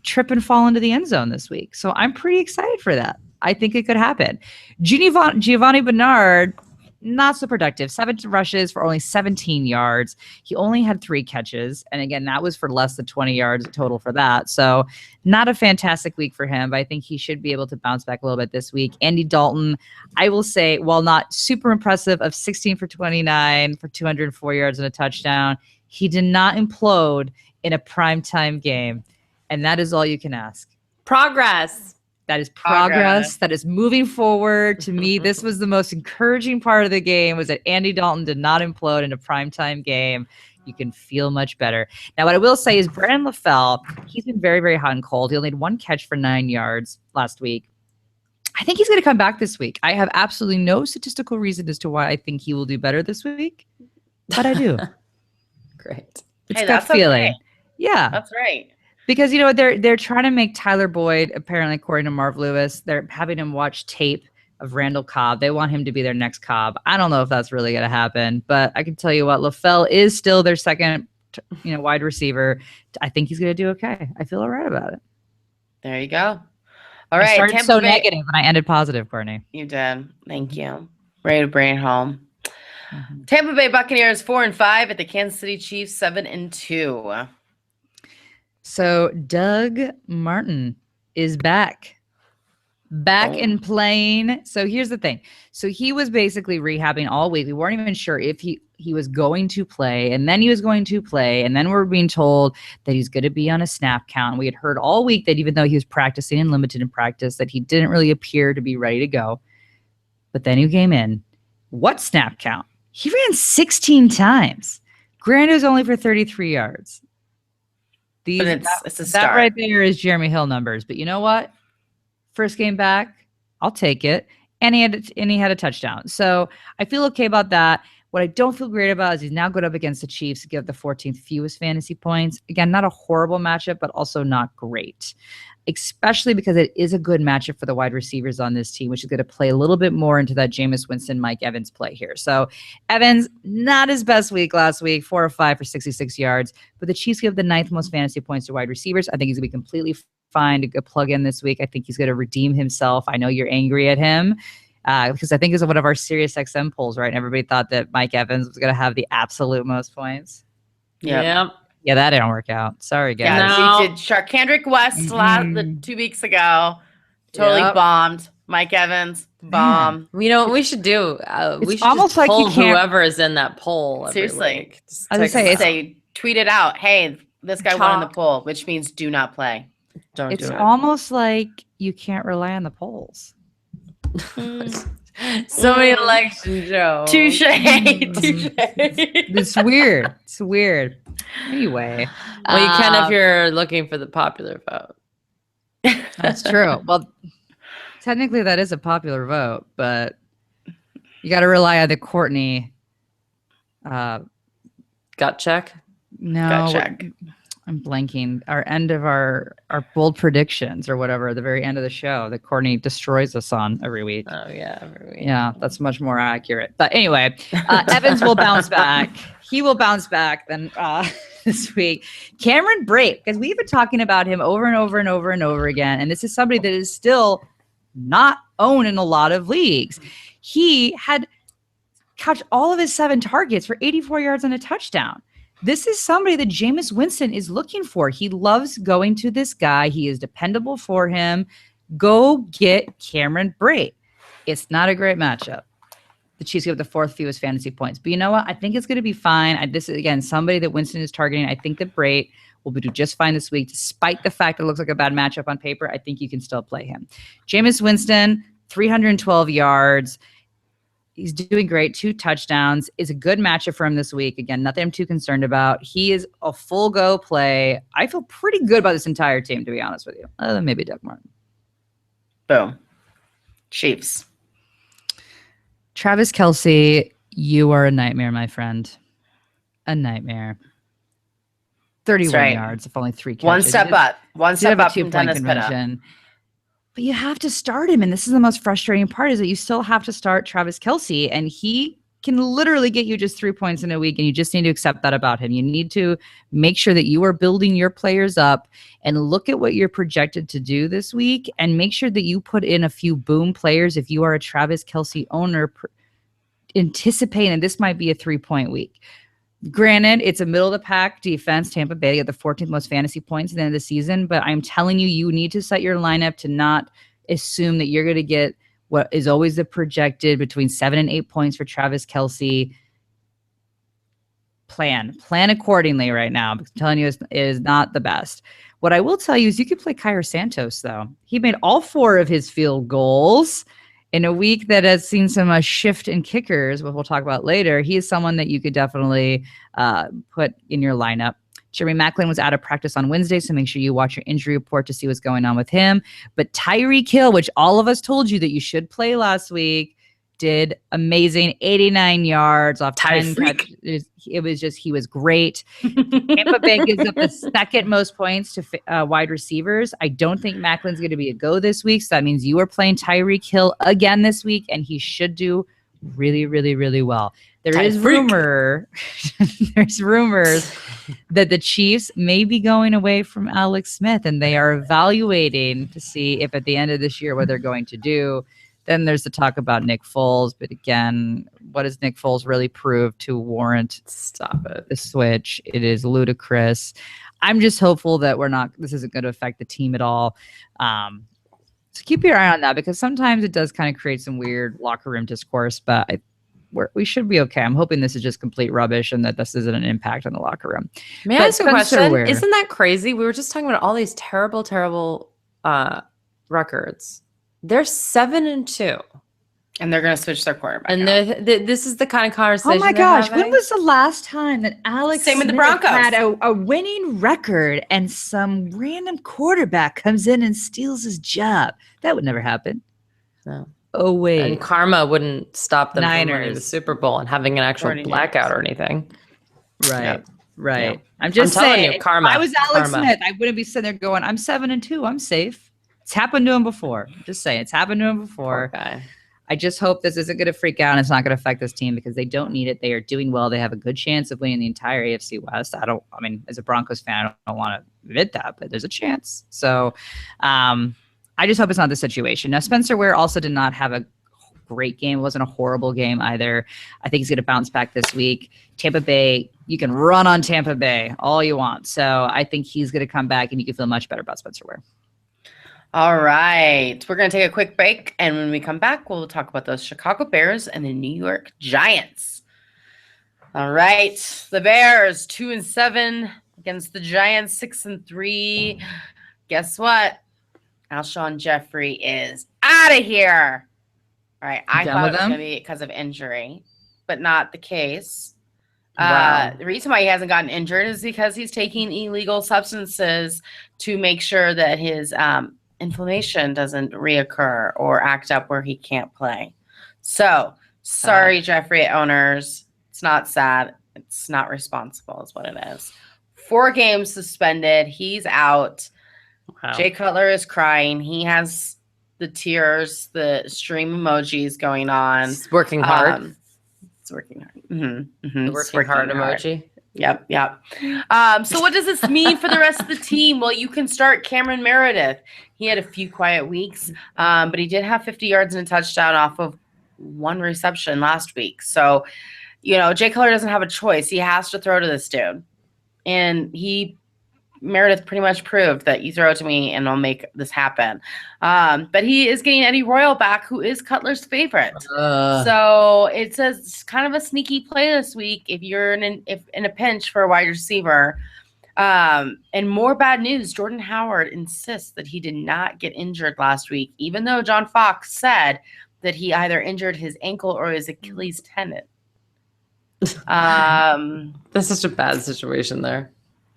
trip and fall into the end zone this week. So I'm pretty excited for that. I think it could happen. Giovanni Bernard, not so productive. 7 rushes for only 17 yards. He only had 3 catches. And again, that was for less than 20 yards total for that. So not a fantastic week for him, but I think he should be able to bounce back a little bit this week. Andy Dalton, I will say, while not super impressive of 16 for 29 for 204 yards and a touchdown, he did not implode in a primetime game. And that is all you can ask. Progress. That is progress. That is moving forward. To me, this was the most encouraging part of the game, was that Andy Dalton did not implode in a primetime game. You can feel much better. Now, what I will say is Brandon LaFell, he's been very, very hot and cold. He only had 1 catch for 9 yards last week. I think he's going to come back this week. I have absolutely no statistical reason as to why I think he will do better this week, but I do. Great. It's gut feeling. Okay. Yeah. That's right. Because, you know, they're trying to make Tyler Boyd, apparently, according to Marv Lewis, they're having him watch tape of Randall Cobb. They want him to be their next Cobb. I don't know if that's really going to happen, but I can tell you what, LaFell is still their second, wide receiver. I think he's going to do okay. I feel all right about it. There you go. All right. I started so negative and I ended positive, Courtney. You did. Thank you. Ready to bring it home. Mm-hmm. Tampa Bay Buccaneers 4-5 at the Kansas City Chiefs 7-2. So Doug Martin is back and playing. So here's the thing. So he was basically rehabbing all week. We weren't even sure if he was going to play, and then he was going to play, and then we're being told that he's going to be on a snap count. We had heard all week that even though he was practicing and limited in practice, that he didn't really appear to be ready to go. But then he came in. What snap count? He ran 16 times. Granted, it was only for 33 yards. But it's a start. That right there is Jeremy Hill numbers. But you know what? First game back, I'll take it. And he had a touchdown. So I feel okay about that. What I don't feel great about is he's now going up against the Chiefs to give the 14th fewest fantasy points. Again, not a horrible matchup, but also not great, especially because it is a good matchup for the wide receivers on this team, which is going to play a little bit more into that Jameis Winston, Mike Evans play here. So Evans, not his best week last week, 4 of 5 for 66 yards, but the Chiefs give the 9th most fantasy points to wide receivers. I think he's going to be completely fine to go plug in this week. I think he's going to redeem himself. I know you're angry at him. because I think it's one of our Sirius XM polls, right? And everybody thought that Mike Evans was going to have the absolute most points. Yep. Yeah, that didn't work out. Sorry, guys. Yeah, No. we did Kendrick West Mhm. 2 weeks ago. Totally Yep. bombed. Mike Evans, bomb. You know what we should do? We It's should almost just like you pull can't- whoever is in that poll every Seriously. week. Just I was take gonna them say, out. Tweet it out. Hey, this guy won in the Chalk. poll, which means do not play. Don't It's do it. almost like you can't rely on the polls. So many election jokes. Touche. It's weird. It's weird. Anyway, Well, you can if you're looking for the popular vote. that's true. Well, technically that is a popular vote, but you got to rely on the Courtney. Gut check. No, Gut check. I'm blanking. Our end of our bold predictions or whatever, the very end of the show that Courtney destroys us on every week. Oh yeah, every week. Yeah, that's much more accurate. But anyway, Evans will bounce back. He will bounce back then this week. Cameron Brate, because we've been talking about him over and over and over and over again. And this is somebody that is still not owned in a lot of leagues. He had caught all of his 7 targets for 84 yards and a touchdown. This is somebody that Jameis Winston is looking for. He loves going to this guy. He is dependable for him. Go get Cameron Brate. It's not a great matchup. The Chiefs give the 4th fewest fantasy points. But you know what? I think it's going to be fine. This is, again, somebody that Winston is targeting. I think that Brate will do just fine this week. Despite the fact that it looks like a bad matchup on paper, I think you can still play him. Jameis Winston, 312 yards. He's doing great. 2 touchdowns. Is a good matchup for him this week. Again, nothing I'm too concerned about. He is a full go play. I feel pretty good about this entire team, to be honest with you. Other than maybe Doug Martin. Boom. Chiefs. Travis Kelce, you are a nightmare, my friend. A nightmare. 31 right. yards, if only 3 catches. One step up. One Did have step a up from 2-point Dennis Pitta. conversion. But you have to start him. And this is the most frustrating part, is that you still have to start Travis Kelce. And he can literally get you just 3 points in a week. And you just need to accept that about him. You need to make sure that you are building your players up and look at what you're projected to do this week. And make sure that you put in a few boom players if you are a Travis Kelce owner, anticipating that this might be a 3-point week. Granted, it's a middle-of-the-pack defense. Tampa Bay got the 14th most fantasy points at the end of the season. But I'm telling you, you need to set your lineup to not assume that you're going to get what is always the projected between 7 and 8 points for Travis Kelce. Plan accordingly right now. I'm telling you, it is not the best. What I will tell you is you could play Kyra Santos, though. He made all 4 of his field goals in a week that has seen some shift in kickers, which we'll talk about later. He is someone that you could definitely put in your lineup. Jeremy Maclin was out of practice on Wednesday, so make sure you watch your injury report to see what's going on with him. But Tyreek Hill, which all of us told you that you should play last week, did amazing. 89 yards off 10 catches. It was just, he was great. Tampa Bay gives up the 2nd most points to wide receivers. I don't think Macklin's going to be a go this week. So that means you are playing Tyreek Hill again this week, and he should do really, really, really well. There's rumors that the Chiefs may be going away from Alex Smith, and they are evaluating to see if at the end of this year what they're going to do. Then there's the talk about Nick Foles. But again, what has Nick Foles really proved to warrant the switch? It is ludicrous. I'm just hopeful that this isn't going to affect the team at all. So keep your eye on that, because sometimes it does kind of create some weird locker room discourse, but we should be okay. I'm hoping this is just complete rubbish and that this isn't an impact on the locker room. May I ask a question? Isn't that crazy? We were just talking about all these terrible, terrible records. They're 7-2. And they're going to switch their quarterback. And this is the kind of conversation. Oh my gosh. When was the last time that Alex Same with the Smith Broncos. had a winning record and some random quarterback comes in and steals his job? That would never happen. No. Oh, wait. And karma wouldn't stop them from winning Niners. the Super Bowl and having an actual blackout or anything. Right. Yep. Right. Yeah. I'm just telling saying, you, karma. if I was Alex Karma. Smith, I wouldn't be sitting there going, I'm 7-2. I'm safe. It's happened to him before. Just saying, it's happened to him before. Poor guy. I just hope this isn't going to freak out and it's not going to affect this team, because they don't need it. They are doing well. They have a good chance of winning the entire AFC West. As a Broncos fan, I don't want to admit that, but there's a chance. So I just hope it's not the situation. Now, Spencer Ware also did not have a great game. It wasn't a horrible game either. I think he's going to bounce back this week. Tampa Bay, you can run on Tampa Bay all you want. So I think he's going to come back, and you can feel much better about Spencer Ware. All right. We're going to take a quick break. And when we come back, we'll talk about those Chicago Bears and the New York Giants. All right. The Bears 2-7 against the Giants 6-3. Guess what? Alshon Jeffrey is out of here. All right. I thought it was going to be because of injury, but not the case. Wow. The reason why he hasn't gotten injured is because he's taking illegal substances to make sure that his inflammation doesn't reoccur or act up where he can't play. So, sorry, Jeffrey owners. It's not sad. It's not responsible is what it is. 4 games suspended. He's out. Wow. Jay Cutler is crying. He has the tears, the stream emojis going on. It's working hard. It's working hard. Mm-hmm. The working hard emoji. Yep. So what does this mean for the rest of the team? Well, you can start Cameron Meredith. He had a few quiet weeks, but he did have 50 yards and a touchdown off of 1 reception last week. So, Jay Cutler doesn't have a choice. He has to throw to this dude. And Meredith pretty much proved that you throw it to me and I'll make this happen. But he is getting Eddie Royal back, who is Cutler's favorite. So it's kind of a sneaky play this week if you're in a pinch for a wide receiver. And more bad news, Jordan Howard insists that he did not get injured last week, even though John Fox said that he either injured his ankle or his Achilles tendon. That's such a bad situation there.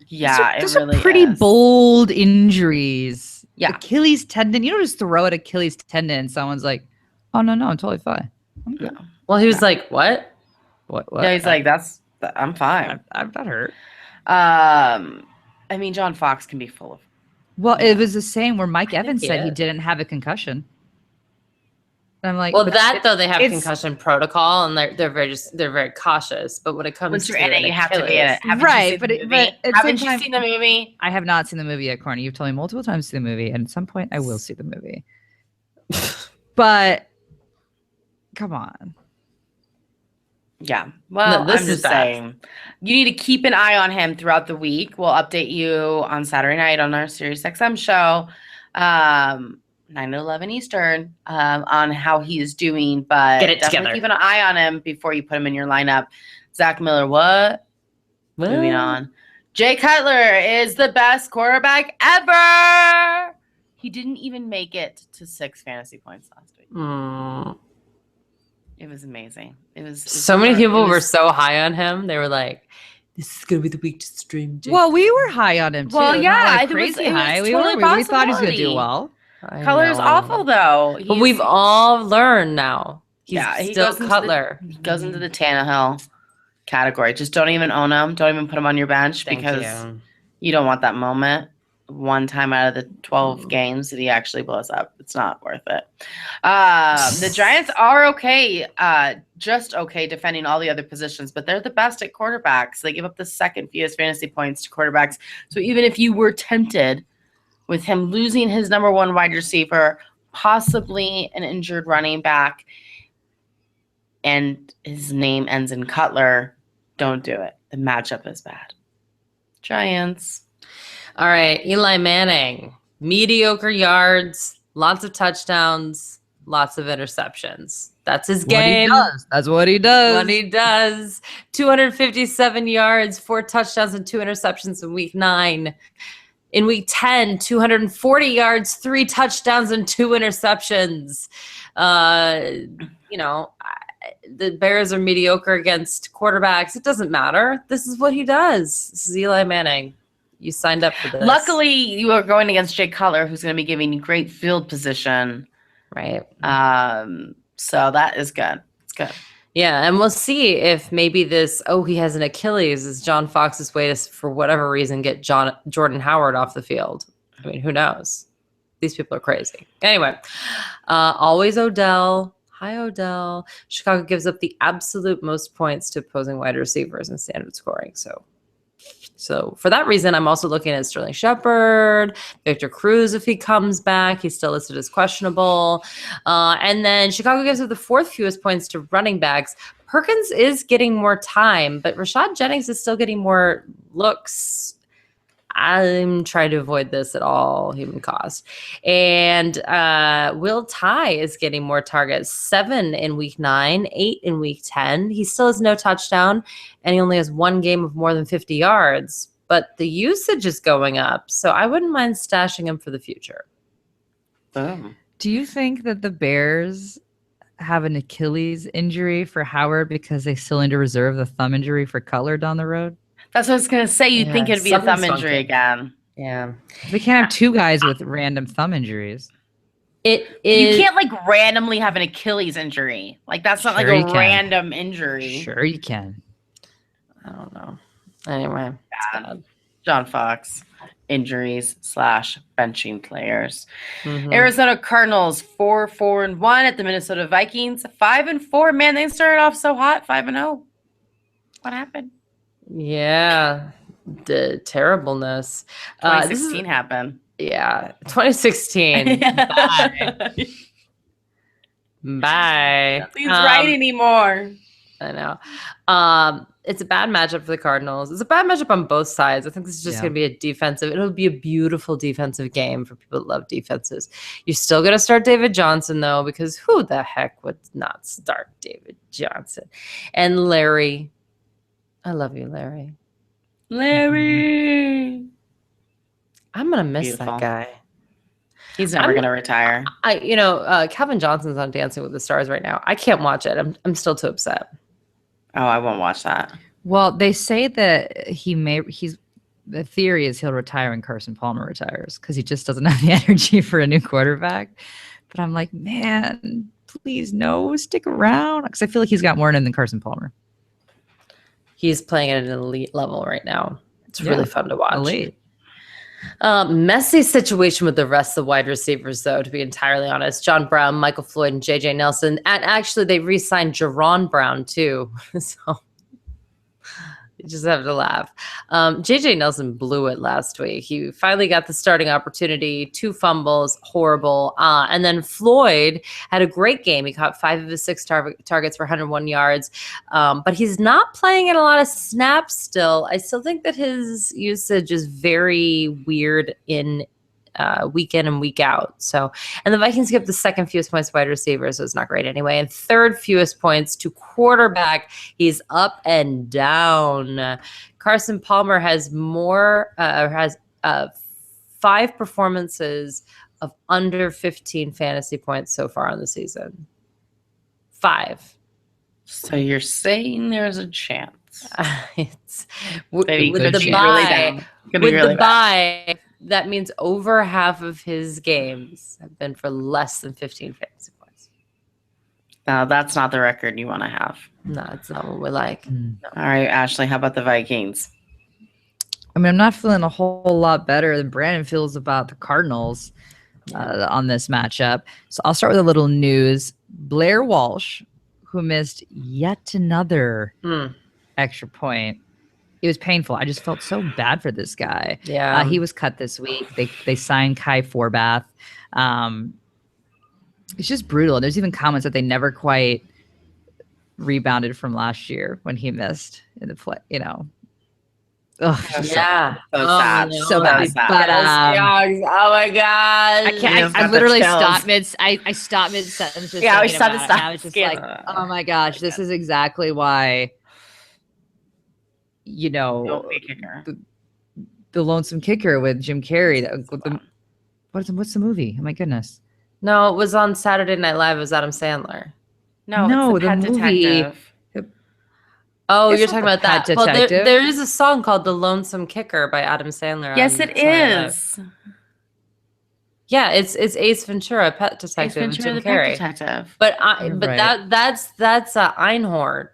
Yeah, those it really are pretty is. bold injuries. Yeah. Achilles tendon. You don't just throw at Achilles tendon and someone's like, oh, no, I'm totally fine. I'm good. Well, he was like, what? What? Yeah, he's like, I'm fine. I'm not hurt. I mean, John Fox can be full of. Well, it was the same where Mike Evans he said he is. didn't have a concussion. And I'm like, Well, but they have it's- concussion protocol, and they're very cautious. But when it comes Once to you're in it, you have to be in it. Haven't Right, you but seen the but movie? at the Haven't same you time- seen the movie? I have not seen the movie yet, Courtney. You've told me multiple times to see the movie, and at some point I will see the movie. But come on. Yeah. Well, No, this I'm is just bad. saying. You need to keep an eye on him throughout the week. We'll update you on Saturday night on our Sirius XM show, 9 to 11 Eastern, on how he is doing. But Get it definitely together. keep an eye on him before you put him in your lineup. Zach Miller, what? Moving on. Jay Cutler is the best quarterback ever. He didn't even make it to 6 fantasy points last week. It was amazing. It was So many people were so high on him. They were like, "This is gonna be the week to stream." Jake. Well, we were high on him too. Well, Not, yeah, like it was- crazy it was high. totally We thought he was going to do possibility. well. I Cutler's know. awful though. But we've all learned now. He's he still goes into Cutler. He goes into the Tannehill category. Just don't even own him. Don't even put him on your bench Thank because you. you don't want that moment. One time out of the 12 games that he actually blows up. It's not worth it. The Giants are okay, just okay defending all the other positions, but they're the best at quarterbacks. They give up the second fewest fantasy points to quarterbacks. So even if you were tempted with him losing his number 1 wide receiver, possibly an injured running back, and his name ends in Cutler, don't do it. The matchup is bad. Giants. All right, Eli Manning, mediocre yards, lots of touchdowns, lots of interceptions. That's his game. That's what he does. What he does. 257 yards, 4 touchdowns, and 2 interceptions in week 9. In week 10, 240 yards, 3 touchdowns, and 2 interceptions. The Bears are mediocre against quarterbacks. It doesn't matter. This is what he does. This is Eli Manning. You signed up for this. Luckily, you are going against Jay Cutler, who's going to be giving you great field position. Right. So that is good. It's good. Yeah, and we'll see if maybe this, he has an Achilles, is John Fox's way to, for whatever reason, get Jordan Howard off the field. I mean, who knows? These people are crazy. Anyway, always Odell. Hi, Odell. Chicago gives up the absolute most points to opposing wide receivers in standard scoring. So So for that reason, I'm also looking at Sterling Shepard, Victor Cruz if he comes back. He's still listed as questionable. And then Chicago gives up the fourth fewest points to running backs. Perkins is getting more time, but Rashad Jennings is still getting more looks. I'm trying to avoid this at all human cost. And Will Tye is getting more targets, 7 in week 9, 8 in week 10. He still has no touchdown, and he only has one game of more than 50 yards. But the usage is going up, so I wouldn't mind stashing him for the future. Boom. Do you think that the Bears have an Achilles injury for Howard because they still need to reserve the thumb injury for Cutler down the road? That's what I was going to say. You'd think it'd be a thumb something's injury funky. again. Yeah. We can't have two guys with random thumb injuries. It You is. can't like randomly have an Achilles injury. Like that's not Sure like you a can. random injury. Sure you can. I don't know. Anyway, it's bad. John Fox, injuries / benching players. Mhm. Arizona Cardinals 4-4-1 at the Minnesota Vikings 5-4. Man, they started off so hot, 5-0. What happened? Yeah, the terribleness. This is 2016 happened. 2016. Bye. Bye. Nothing's right anymore. I know. It's a bad matchup for the Cardinals. It's a bad matchup on both sides. I think this is just going to be a defensive. It'll be a beautiful defensive game for people that love defenses. You're still going to start David Johnson, though, because who the heck would not start David Johnson? And Larry. I love you, Larry. Larry. I'm going to miss Beautiful. that guy. He's never going to retire. Calvin Johnson's on Dancing with the Stars right now. I can't watch it. I'm still too upset. Oh, I won't watch that. Well, they say that the theory is he'll retire when Carson Palmer retires because he just doesn't have the energy for a new quarterback. But I'm like, man, please no, stick around because I feel like he's got more in him than Carson Palmer. He's playing at an elite level right now. It's really fun to watch. Elite. Messy situation with the rest of the wide receivers, though, to be entirely honest. John Brown, Michael Floyd, and J.J. Nelson. And actually, they re-signed Jerron Brown, too. So you just have to laugh. J.J. Nelson blew it last week. He finally got the starting opportunity. 2 fumbles, horrible. And then Floyd had a great game. He caught 5 of his 6 targets for 101 yards. But he's not playing in a lot of snaps still. I still think that his usage is very weird in week in and week out. So, and the Vikings give the second fewest points to wide receivers, so it's not great anyway. And third fewest points to quarterback. He's up and down. Carson Palmer has 5 performances of under 15 fantasy points so far on the season. 5. So you're saying there's a chance. It's Maybe with could the be bye. really bad. Could be With really the bad. bye, that means over half of his games have been for less than 15 fantasy points. No, that's not the record you want to have. No, it's not what we like. All right, Ashley, how about the Vikings? I mean, I'm not feeling a whole lot better than Brandon feels about the Cardinals on this matchup. So I'll start with a little news. Blair Walsh, who missed yet another extra point. It was painful. I just felt so bad for this guy. Yeah. He was cut this week. They signed Kai Forbath. It's just brutal. There's even comments that they never quite rebounded from last year when he missed in the play. Ugh, Yeah. So sad. no. so bad. sad. But Oh my god. I can't. I literally stopped I stopped mid sentence. Yeah, we stopped about to it. stop. I was just like, oh my gosh, this is exactly why. Don't be a kicker. The Lonesome Kicker with Jim Carrey. What's the movie? Oh my goodness. No, it was on Saturday Night Live. It was Adam Sandler. No, the it's a pet movie. detective. Oh, It's you're not talking The about that. Pet Well, Detective. there is a song called "The Lonesome Kicker" by Adam Sandler. Yes, on it Saturday Night Live. is. Yeah, it's Ace Ventura, Pet Ace Detective, with Ventura, Jim the pet Carrey. detective. But You're but right. that's Einhorn.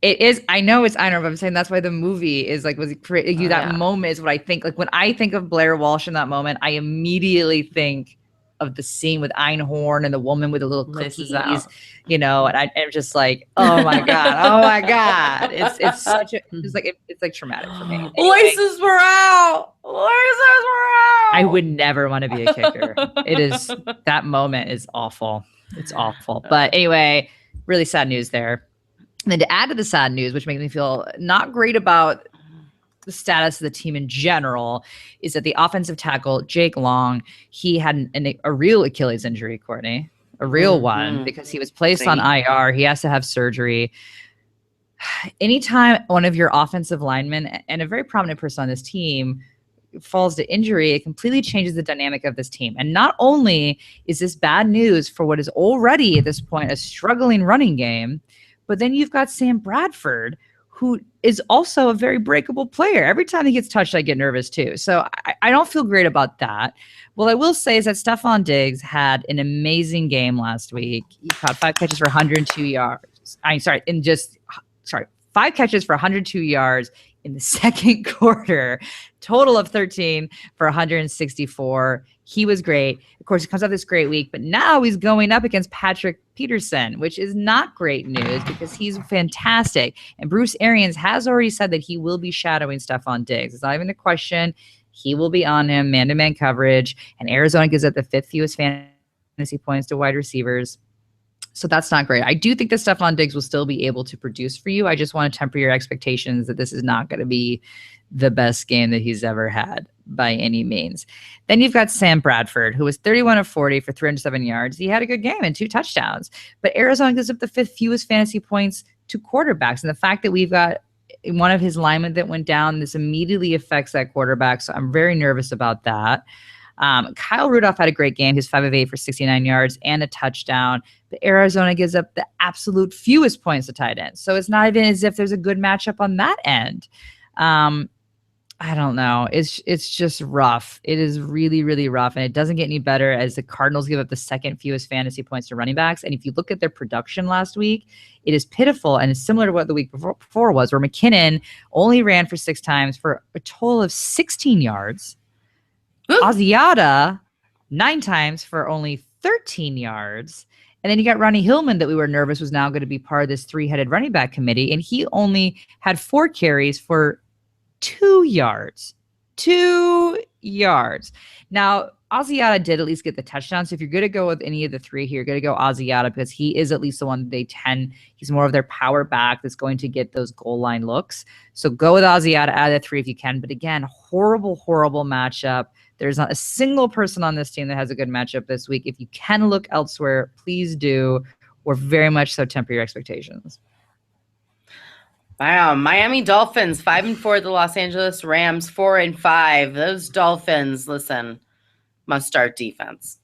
It is. I know it's Einar, but I'm saying that's why the movie is like that Yeah. moment is what I think. Like when I think of Blair Walsh in that moment, I immediately think of the scene with Einhorn and the woman with the little Laces cookies, out. and I'm just like, oh my god, it's such a it's like traumatic for me. Anyway, Laces were out. Laces were out. I would never want to be a kicker. That moment is awful. It's awful. But anyway, really sad news there. And then to add to the sad news, which makes me feel not great about the status of the team in general, is that the offensive tackle, Jake Long, he had a real Achilles injury, Courtney, a real one, because he was placed on IR. He has to have surgery. Anytime one of your offensive linemen and a very prominent person on this team falls to injury, it completely changes the dynamic of this team. And not only is this bad news for what is already at this point a struggling running game, but then you've got Sam Bradford, who is also a very breakable player. Every time he gets touched, I get nervous too. So I don't feel great about that. What I will say is that Stephon Diggs had an amazing game last week. He caught 5 catches for 102 yards. 5 catches for 102 yards in the second quarter, total of 13 for 164. He was great. Of course, he comes off this great week, but now he's going up against Patrick Peterson, which is not great news because he's fantastic. And Bruce Arians has already said that he will be shadowing Stephon Diggs. It's not even a question. He will be on him, man-to-man coverage, and Arizona gives up the 5th fewest fantasy points to wide receivers. So that's not great. I do think that Stephon Diggs will still be able to produce for you. I just want to temper your expectations that this is not going to be the best game that he's ever had by any means. Then you've got Sam Bradford, who was 31 of 40 for 307 yards. He had a good game and 2 touchdowns. But Arizona gives up the 5th fewest fantasy points to quarterbacks. And the fact that we've got one of his linemen that went down, this immediately affects that quarterback. So I'm very nervous about that. Kyle Rudolph had a great game. He was 5 of 8 for 69 yards and a touchdown. But Arizona gives up the absolute fewest points to tight ends. So it's not even as if there's a good matchup on that end. I don't know. It's just rough. It is really, really rough. And it doesn't get any better as the Cardinals give up the 2nd fewest fantasy points to running backs. And if you look at their production last week, it is pitiful. And it's similar to what the week before was, where McKinnon only ran for 6 times for a total of 16 yards. Asiata 9 times for only 13 yards. And then you got Ronnie Hillman that we were nervous was now going to be part of this 3-headed running back committee. And he only had 4 carries for 2 yards. 2 yards. Now, Asiata did at least get the touchdown. So if you're going to go with any of the 3 here, you're going to go Asiata because he is at least the one they tend. He's more of their power back that's going to get those goal line looks. So go with Asiata out of the 3 if you can. But again, horrible, horrible matchup. There's not a single person on this team that has a good matchup this week. If you can look elsewhere, please do, or very much so temper your expectations. Wow, Miami Dolphins 5-4, the Los Angeles Rams 4-5. Those Dolphins, listen, must start defense.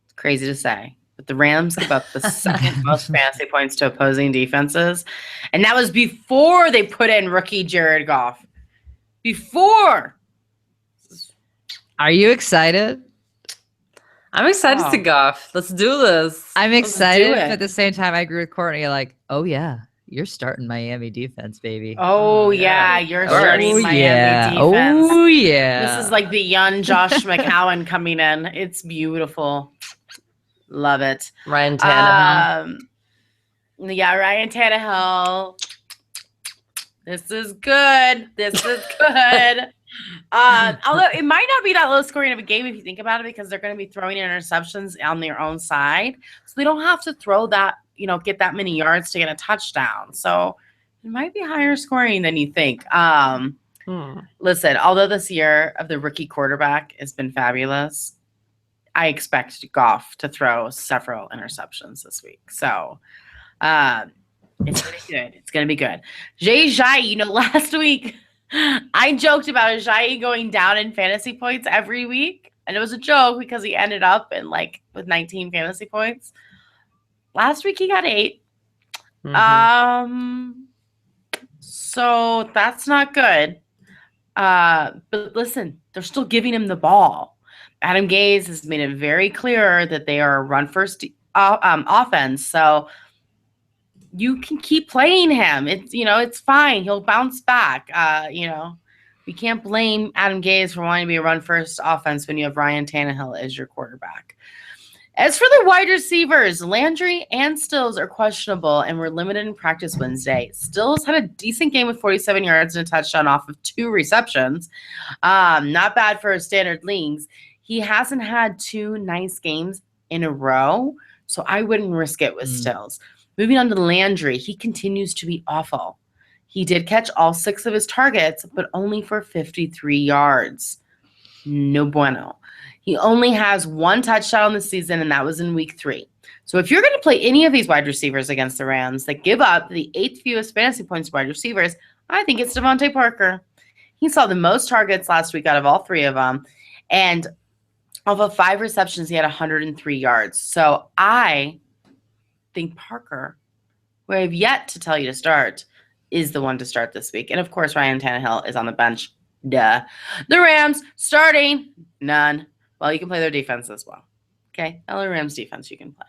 It's crazy to say, but the Rams give up the 2nd most fantasy points to opposing defenses, and that was before they put in rookie Jared Goff. Before. Are you excited? I'm excited to Goff. Let's do this. I'm excited, but at the same time, I agree with Courtney. Like, oh yeah, you're starting Miami defense, baby. Oh yeah, you're starting Miami defense. Oh yeah. This is like the young Josh McCown coming in. It's beautiful. Love it. Ryan Tannehill. Yeah, Ryan Tannehill. This is good. This is good. Although it might not be that low scoring of a game if you think about it, because they're going to be throwing interceptions on their own side, so they don't have to throw that, get that many yards to get a touchdown. So it might be higher scoring than you think. Listen, although this year of the rookie quarterback has been fabulous, I expect Goff to throw several interceptions this week. So it's going to be good. It's going to be good. Jai, last week I joked about Ajayi going down in fantasy points every week, and it was a joke because he ended up with 19 fantasy points. Last week he got 8. So that's not good. But listen, they're still giving him the ball. Adam Gase has made it very clear that they are a run-first offense. So you can keep playing him. It's fine. He'll bounce back. We can't blame Adam Gase for wanting to be a run-first offense when you have Ryan Tannehill as your quarterback. As for the wide receivers, Landry and Stills are questionable and were limited in practice Wednesday. Stills had a decent game with 47 yards and a touchdown off of 2 receptions. Not bad for standard leagues. He hasn't had 2 nice games in a row, so I wouldn't risk it with Stills. Moving on to Landry, he continues to be awful. He did catch all 6 of his targets, but only for 53 yards. No bueno. He only has 1 touchdown this season, and that was in week 3. So if you're going to play any of these wide receivers against the Rams that give up the 8th fewest fantasy points to wide receivers, I think it's Devontae Parker. He saw the most targets last week out of all 3 of them. And of the 5 receptions, he had 103 yards. So I think Parker, who I have yet to tell you to start, is the one to start this week. And, of course, Ryan Tannehill is on the bench. Duh. The Rams starting none. Well, you can play their defense as well. Okay? LA Rams defense you can play.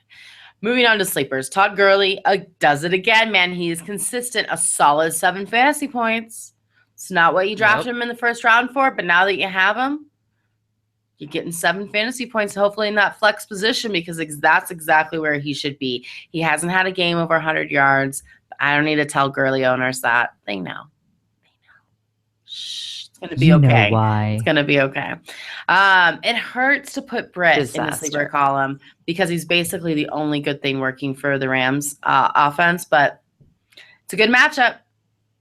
Moving on to sleepers. Todd Gurley does it again, man. He is consistent. A solid 7 fantasy points. It's not what you drafted him in the first round for, but now that you have him, you're getting 7 fantasy points, hopefully in that flex position, because that's exactly where he should be. He hasn't had a game over 100 yards. I don't need to tell Gurley owners that. They know. Shh. It's going to be okay. Know why. It's going to be okay. It hurts to put Britt in the sleeper column because he's basically the only good thing working for the Rams offense, but it's a good matchup.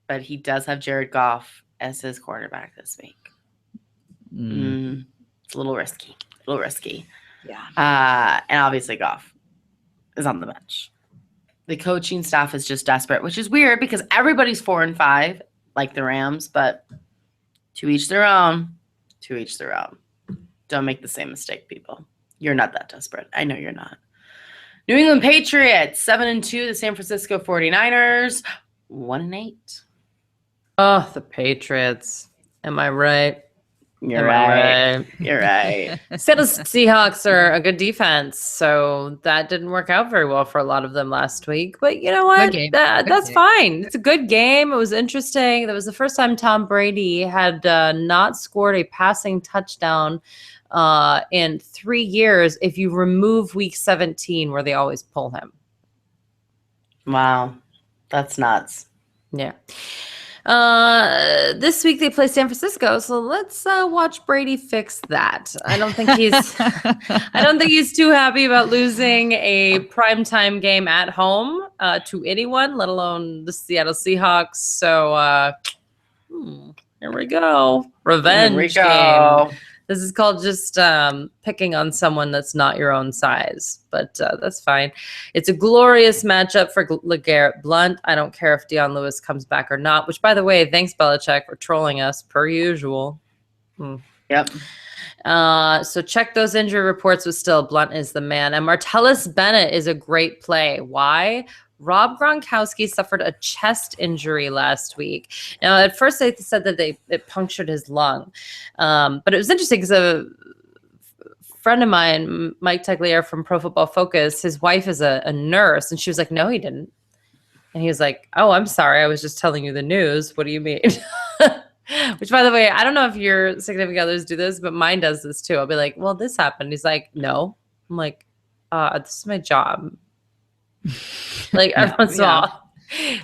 But he does have Jared Goff as his quarterback this week. It's a little risky. Yeah. And obviously Goff is on the bench. The coaching staff is just desperate, which is weird because everybody's 4-5 like the Rams, but to each their own. Don't make the same mistake, people. You're not that desperate. I know you're not. New England Patriots, 7-2. The San Francisco 49ers, 1-8. Oh, the Patriots. Am I right? You're right. Seattle Seahawks are a good defense, so that didn't work out very well for a lot of them last week. But you know what? That's fine. It's a good game. It was interesting. That was the first time Tom Brady had not scored a passing touchdown in 3 years if you remove week 17 where they always pull him. Wow. That's nuts. Yeah. This week they play San Francisco, so let's watch Brady fix that. I don't think he's too happy about losing a primetime game at home to anyone, let alone the Seattle Seahawks. So here we go. Revenge game. This is called just picking on someone that's not your own size, but that's fine. It's a glorious matchup for LeGarrette Blount. I don't care if Deion Lewis comes back or not, which, by the way, thanks, Belichick, for trolling us, per usual. Yep. So check those injury reports with Still. Blount is the man. And Martellus Bennett is a great play. Why? Rob Gronkowski suffered a chest injury last week. Now, at first they said that it punctured his lung. But it was interesting because a friend of mine, Mike Tagliere from Pro Football Focus, his wife is a nurse, and she was like, no, he didn't. And he was like, oh, I'm sorry. I was just telling you the news. What do you mean? Which, by the way, I don't know if your significant others do this, but mine does this too. I'll be like, well, this happened. He's like, no. I'm like, this is my job. Like every once in a while,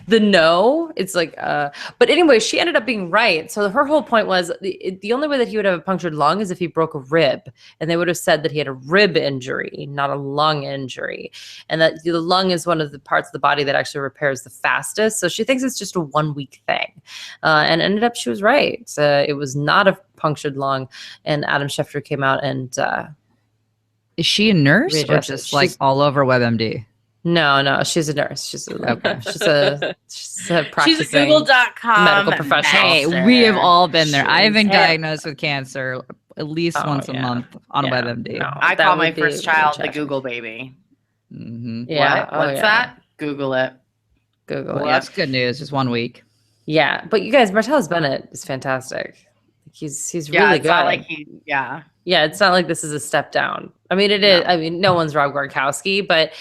the no, it's like, but anyway, she ended up being right. So her whole point was the only way that he would have a punctured lung is if he broke a rib, and they would have said that he had a rib injury, not a lung injury, and that the lung is one of the parts of the body that actually repairs the fastest. So she thinks it's just a 1 week thing, and ended up she was right. It was not a punctured lung, and Adam Schefter came out and is she a nurse or just like all over WebMD? No, she's a nurse. She's a practicing she's a Google.com medical professional. Hey, we have all been there. I've been diagnosed with cancer at least once a month on WebMD. No, I call my first child the Google baby. Mm-hmm. Yeah. What's that? Google it. Google well, it. That's good news. Just 1 week. Yeah, but you guys, Martellus Bennett is fantastic. He's really good. Not like Yeah, it's not like this is a step down. I mean, it is. I mean, no one's Rob Gronkowski, but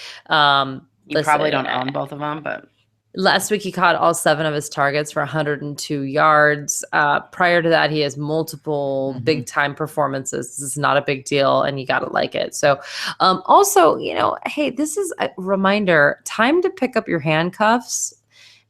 you probably don't own both of them, but Last week, he caught all 7 of his targets for 102 yards. Prior to that, he has multiple big-time performances. This is not a big deal, and you got to like it. So also, hey, this is a reminder, time to pick up your handcuffs.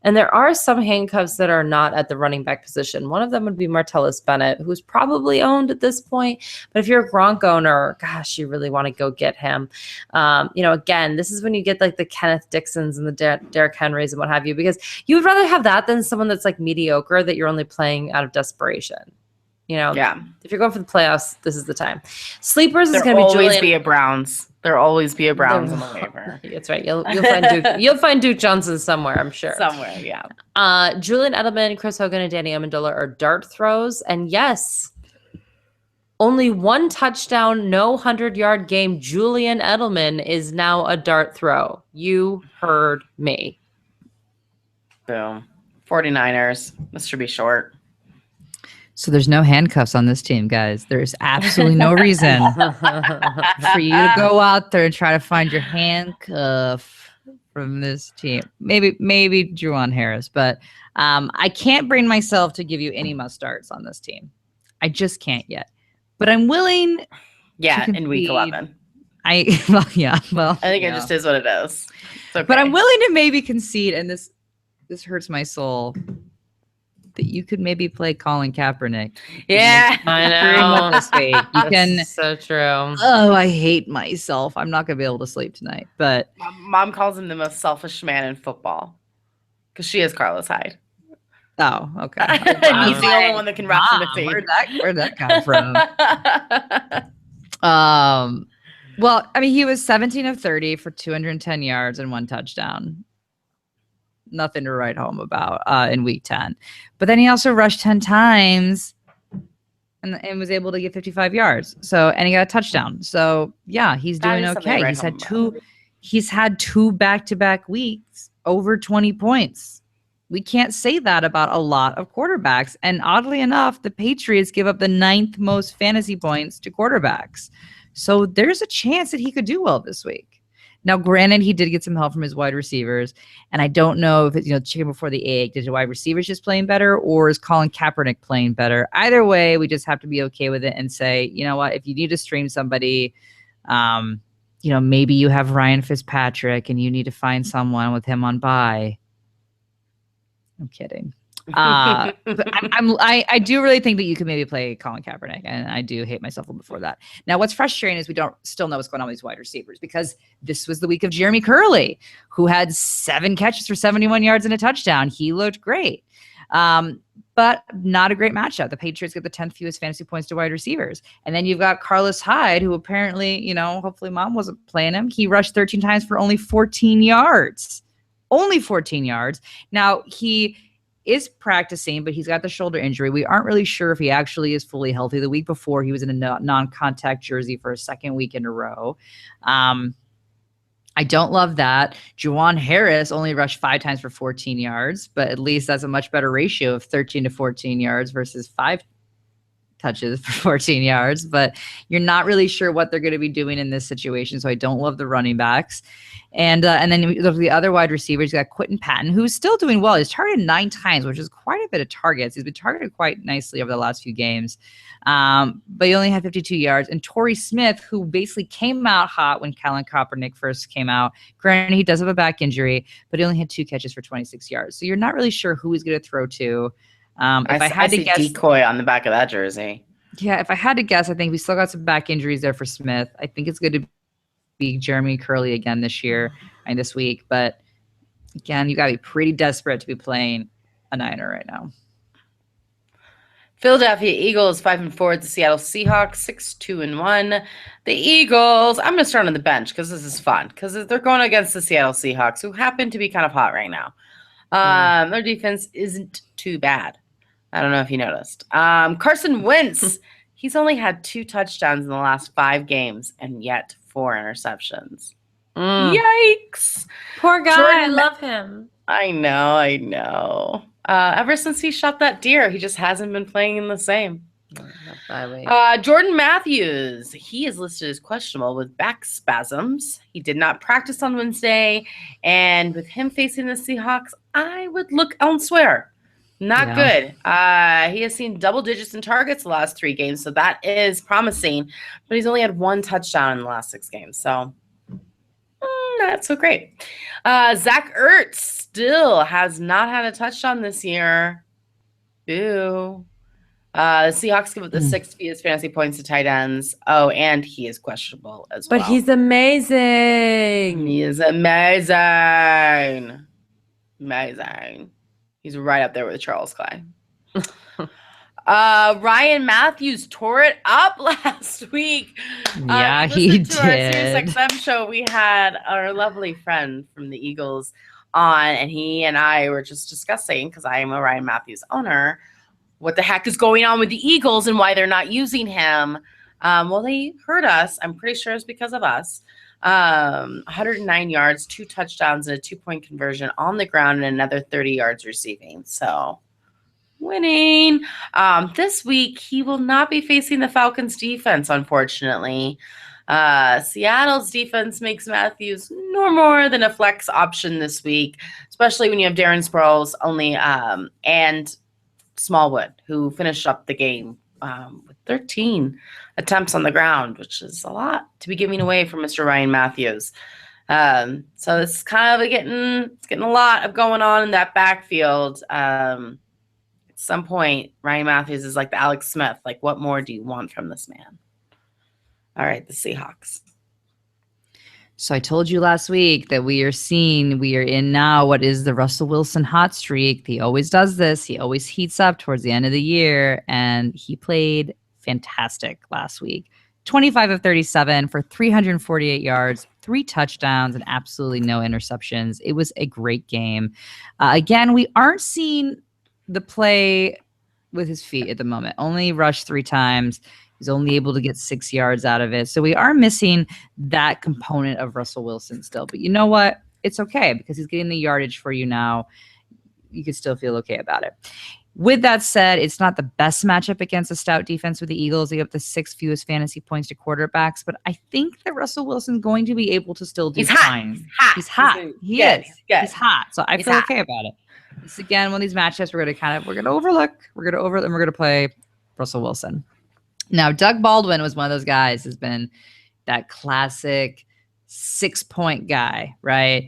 And there are some handcuffs that are not at the running back position. One of them would be Martellus Bennett, who's probably owned at this point. But if you're a Gronk owner, gosh, you really want to go get him. Again, this is when you get like the Kenneth Dixons and the Derrick Henrys and what have you, because you would rather have that than someone that's like mediocre that you're only playing out of desperation. Yeah. If you're going for the playoffs, this is the time. Sleepers is There'll going to be always Julian. be a Browns. There'll always be a Browns on the waiver. That's right. You'll find Duke. You'll find Duke Johnson somewhere, I'm sure. Somewhere, yeah. Julian Edelman, Chris Hogan, and Danny Amendola are dart throws. And yes, only 1 touchdown, no 100-yard game. Julian Edelman is now a dart throw. You heard me. Boom. 49ers. This should be short. So there's no handcuffs on this team, guys. There's absolutely no reason for you to go out there and try to find your handcuff from this team. Maybe Juwan Harris, but I can't bring myself to give you any must starts on this team. I just can't yet. But I'm willing. Yeah, in week 11. I think it just is what it is. It's okay. But I'm willing to maybe concede, and this hurts my soul, that you could maybe play Colin Kaepernick. Yeah, I know. This week. You can. So true. Oh, I hate myself. I'm not gonna be able to sleep tonight. But my mom calls him the most selfish man in football because she is Carlos Hyde. Oh, okay. He's the only one that can rush in the team. Where'd that come from? Well, I mean, he was 17 of 30 for 210 yards and 1 touchdown. Nothing to write home about in week 10. But then he also rushed 10 times and was able to get 55 yards. And he got a touchdown. So yeah, he's doing okay. He's had 2 back-to-back weeks over 20 points. We can't say that about a lot of quarterbacks. And oddly enough, the Patriots give up the 9th most fantasy points to quarterbacks. So there's a chance that he could do well this week. Now, granted, he did get some help from his wide receivers, and I don't know if it's chicken before the egg. Did the wide receivers just playing better, or is Colin Kaepernick playing better? Either way, we just have to be okay with it and say, you know what, if you need to stream somebody, maybe you have Ryan Fitzpatrick and you need to find someone with him on bye. I'm kidding. But I do really think that you could maybe play Colin Kaepernick, and I do hate myself a little before that. Now, what's frustrating is we don't still know what's going on with these wide receivers, because this was the week of Jeremy Curley, who had 7 catches for 71 yards and a touchdown. He looked great, but not a great matchup. The Patriots get the 10th fewest fantasy points to wide receivers, and then you've got Carlos Hyde, who apparently, hopefully mom wasn't playing him. He rushed 13 times for only 14 yards. Only 14 yards. Now, he is practicing, but he's got the shoulder injury. We aren't really sure if he actually is fully healthy. The week before, he was in a non-contact jersey for a 2nd week in a row. I don't love that. Juwan Harris only rushed 5 times for 14 yards, but at least that's a much better ratio of 13 to 14 yards versus 5 touches for 14 yards. But you're not really sure what they're going to be doing in this situation, so I don't love the running backs. And then the other wide receivers, you got Quentin Patton, who's still doing well. He's targeted 9 times, which is quite a bit of targets. He's been targeted quite nicely over the last few games. But he only had 52 yards. And Torrey Smith, who basically came out hot when Colin Kaepernick first came out. Granted, he does have a back injury, but he only had 2 catches for 26 yards. So you're not really sure who he's going to throw to. I see guess, decoy on the back of that jersey. Yeah, if I had to guess, I think we still got some back injuries there for Smith. I think it's good to be Jeremy Curley again this week. But again, you got to be pretty desperate to be playing a Niner right now. Philadelphia Eagles 5-4 at the Seattle Seahawks 6-2-1. The Eagles, I'm going to start on the bench because this is fun, because they're going against the Seattle Seahawks, who happen to be kind of hot right now. Their defense isn't too bad. I don't know if you noticed. Carson Wentz, he's only had 2 touchdowns in the last 5 games and yet 4 interceptions. Yikes. Poor guy. I love him. I know. Ever since he shot that deer, he just hasn't been playing in the same. Bye week. Jordan Matthews, he is listed as questionable with back spasms. He did not practice on Wednesday, and with him facing the Seahawks, I would look elsewhere. Not good. He has seen double digits in targets the last 3 games, so that is promising, but he's only had 1 touchdown in the last 6 games, so not so great. Zach Ertz still has not had a touchdown this year. Boo. The Seahawks give up the 6th fewest fantasy points to tight ends. Oh, and he is questionable as well. But he's amazing. He is amazing. Amazing. He's right up there with Charles Clay. Ryan Matthews tore it up last week. Yeah, he did. To our SiriusXM show, we had our lovely friend from the Eagles on, and he and I were just discussing, because I am a Ryan Matthews owner, what the heck is going on with the Eagles and why they're not using him. Well, they heard us. I'm pretty sure it's because of us. 109 yards, 2 touchdowns, and a 2-point conversion on the ground, and another 30 yards receiving. So winning. This week, he will not be facing the Falcons defense, unfortunately. Seattle's defense makes Matthews no more than a flex option this week, especially when you have Darren Sproles only and Smallwood, who finished up the game with 13 attempts on the ground, which is a lot to be giving away from Mr. Ryan Matthews. So it's kind of getting a lot of going on in that backfield. At some point, Ryan Matthews is like the Alex Smith. Like, what more do you want from this man? All right, the Seahawks. So I told you last week that we are in now what is the Russell Wilson hot streak. He always does this. He always heats up towards the end of the year, and he played fantastic last week. 25 of 37 for 348 yards, 3 touchdowns, and absolutely no interceptions. It was a great game. Again, we aren't seeing the play with his feet at the moment. Only rushed 3 times. He's only able to get 6 yards out of it. So we are missing that component of Russell Wilson still. But you know what? It's okay because he's getting the yardage for you now. You can still feel okay about it. With that said, it's not the best matchup against a stout defense with the Eagles. They have the 6th fewest fantasy points to quarterbacks. But I think that Russell Wilson's going to be able to still do fine. He's hot. He is. He's hot. So I feel okay about it. This again, one of these matchups we're going to overlook. We're going to play Russell Wilson. Now, Doug Baldwin was one of those guys who's been that classic 6-point guy, right?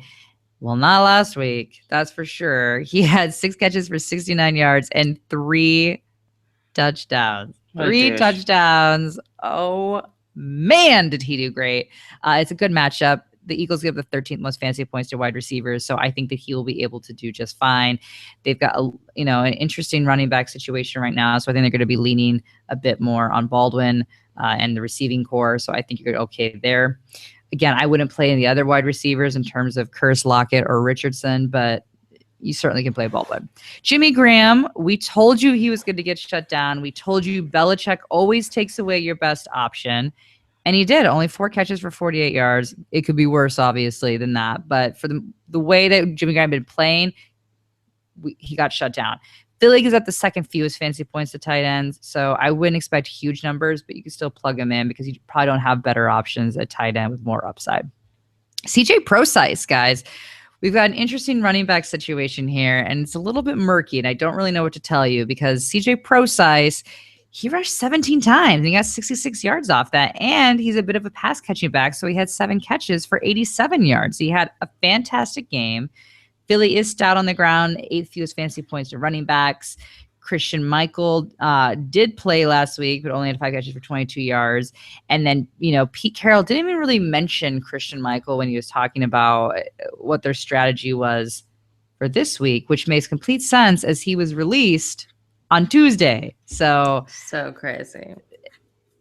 Well, not last week, that's for sure. He had 6 catches for 69 yards and 3 touchdowns. 3 touchdowns. Oh, man, did he do great. It's a good matchup. The Eagles give the 13th most fantasy points to wide receivers, so I think that he will be able to do just fine. They've got an interesting running back situation right now, so I think they're going to be leaning a bit more on Baldwin and the receiving core. So I think you're okay there. Again, I wouldn't play any other wide receivers in terms of Curse, Lockett, or Richardson, but you certainly can play Baldwin. Jimmy Graham, we told you he was going to get shut down. We told you Belichick always takes away your best option. And he did. Only 4 catches for 48 yards. It could be worse, obviously, than that. But for the way that Jimmy Graham had been playing, he got shut down. Philly gives up the 2nd fewest fantasy points to tight ends. So I wouldn't expect huge numbers, but you can still plug him in because you probably don't have better options at tight end with more upside. CJ Procise, guys. We've got an interesting running back situation here, and it's a little bit murky, and I don't really know what to tell you because CJ Procise, he rushed 17 times and he got 66 yards off that. And he's a bit of a pass catching back. So he had 7 catches for 87 yards. He had a fantastic game. Philly is stout on the ground, 8th fewest fantasy points to running backs. Christian Michael did play last week, but only had 5 catches for 22 yards. And then, Pete Carroll didn't even really mention Christian Michael when he was talking about what their strategy was for this week, which makes complete sense as he was released on Tuesday. So crazy.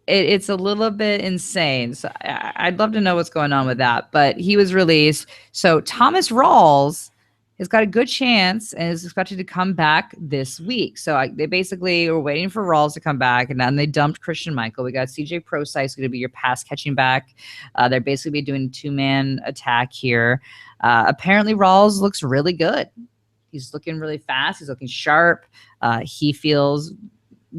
It's a little bit insane. So I'd love to know what's going on with that. But he was released. So Thomas Rawls has got a good chance and is expected to come back this week. So they basically were waiting for Rawls to come back, and then they dumped Christian Michael. We got CJ Procise going to be your pass catching back. They're basically doing a 2-man attack here. Apparently Rawls looks really good. He's looking really fast. He's looking sharp. He feels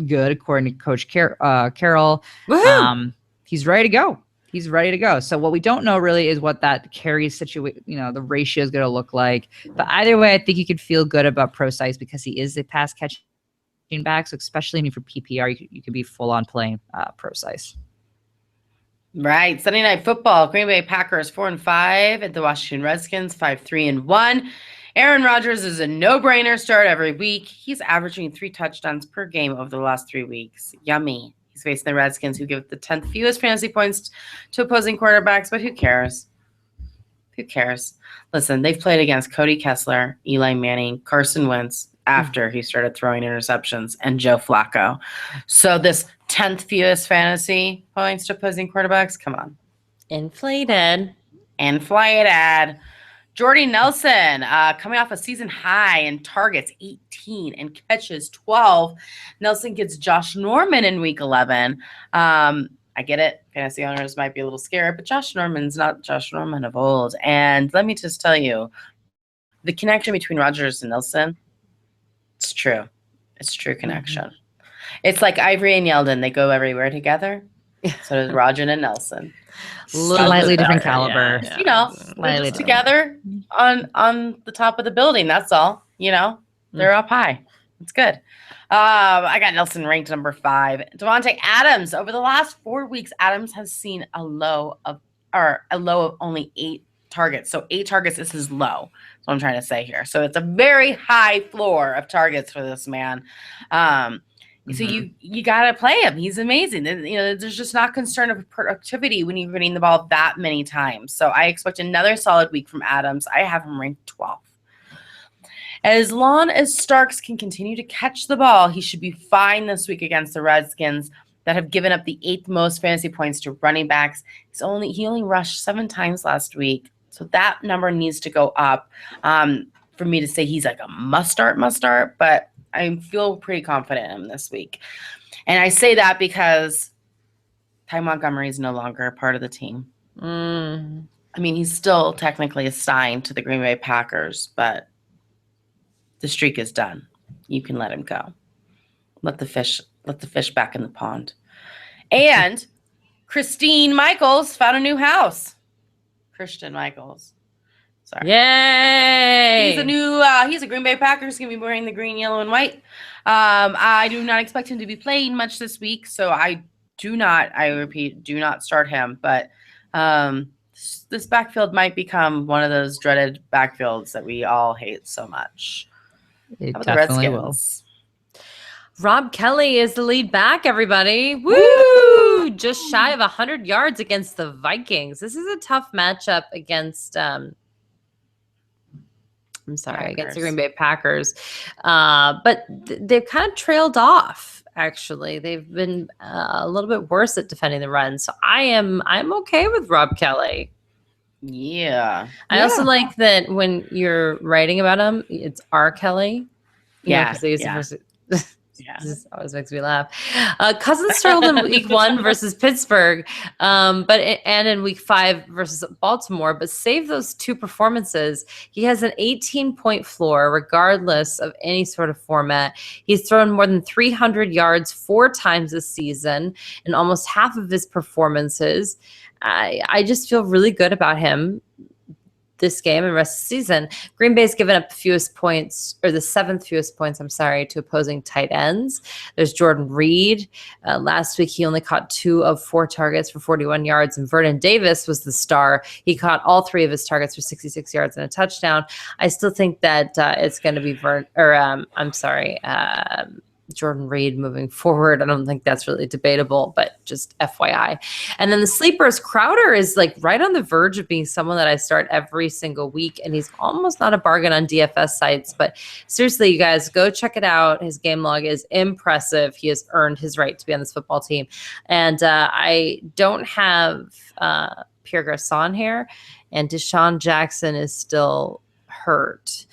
good, according to Coach Carroll. Woohoo! He's ready to go. He's ready to go. So what we don't know really is what that carry situation, the ratio is going to look like. But either way, I think you could feel good about Procise because he is a pass catching back. So especially for PPR, you could be full on playing Procise. Right. Sunday Night Football. Green Bay Packers 4-5 at the Washington Redskins 5-3-1. Aaron Rodgers is a no-brainer start every week. He's averaging 3 touchdowns per game over the last 3 weeks. Yummy. He's facing the Redskins, who give the 10th fewest fantasy points to opposing quarterbacks, but who cares? Who cares? Listen, they've played against Cody Kessler, Eli Manning, Carson Wentz after he started throwing interceptions, and Joe Flacco. So this 10th fewest fantasy points to opposing quarterbacks, come on. Inflated. Jordy Nelson, coming off a season high in targets 18 and catches 12. Nelson gets Josh Norman in week 11. I get it. Fantasy owners might be a little scared, but Josh Norman's not Josh Norman of old. And let me just tell you, the connection between Rodgers and Nelson, it's true. It's true connection. Mm-hmm. It's like Ivory and Yeldon. They go everywhere together. So does Roger and Nelson. Slightly different caliber. Yeah. They're just together on the top of the building. That's all. They're up high. It's good. I got Nelson ranked number 5. Devontae Adams. Over the last 4 weeks, Adams has seen a low of only 8 targets. So 8 targets is his low. That's what I'm trying to say here. So it's a very high floor of targets for this man. So you got to play him. He's amazing. There's just not concern of productivity when you're running the ball that many times. So I expect another solid week from Adams. I have him ranked 12th. As long as Starks can continue to catch the ball, he should be fine this week against the Redskins that have given up the 8th most fantasy points to running backs. He only rushed 7 times last week. So that number needs to go up for me to say he's like a must start, but I feel pretty confident in him this week. And I say that because Ty Montgomery is no longer a part of the team. I mean, he's still technically assigned to the Green Bay Packers, but the streak is done. You can let him go. Let the fish back in the pond. And Christine Michaels found a new house. Christian Michaels. Sorry. Yay! He's a Green Bay Packer. He's going to be wearing the green, yellow, and white. I do not expect him to be playing much this week, so I repeat, do not start him. But this backfield might become one of those dreaded backfields that we all hate so much. It definitely will. Rob Kelly is the lead back, everybody. Woo! Just shy of 100 yards against the Vikings. This is a tough matchup against against the Green Bay Packers. But they've kind of trailed off, actually. They've been a little bit worse at defending the run. So I'm okay with Rob Kelly. Yeah. I also like that when you're writing about him, it's R. Kelly. Because they use the first. This always makes me laugh. Cousins struggled in week 1 versus Pittsburgh, and in week 5 versus Baltimore, but save those 2 performances. He has an 18-point floor, regardless of any sort of format. He's thrown more than 300 yards 4 times this season in almost half of his performances. I just feel really good about him this game and rest of the season. Green Bay's given up the 7th fewest points, to opposing tight ends. There's Jordan Reed. Last week, he only caught 2 of 4 targets for 41 yards, and Vernon Davis was the star. He caught all 3 of his targets for 66 yards and a touchdown. I still think that it's going to be Jordan Reed moving forward. I don't think that's really debatable, but just FYI. And then the sleepers, Crowder is like right on the verge of being someone that I start every single week, and he's almost not a bargain on DFS sites. But seriously, you guys, go check it out. His game log is impressive. He has earned his right to be on this football team. And I don't have Pierre Garçon here, and Deshaun Jackson is still hurt.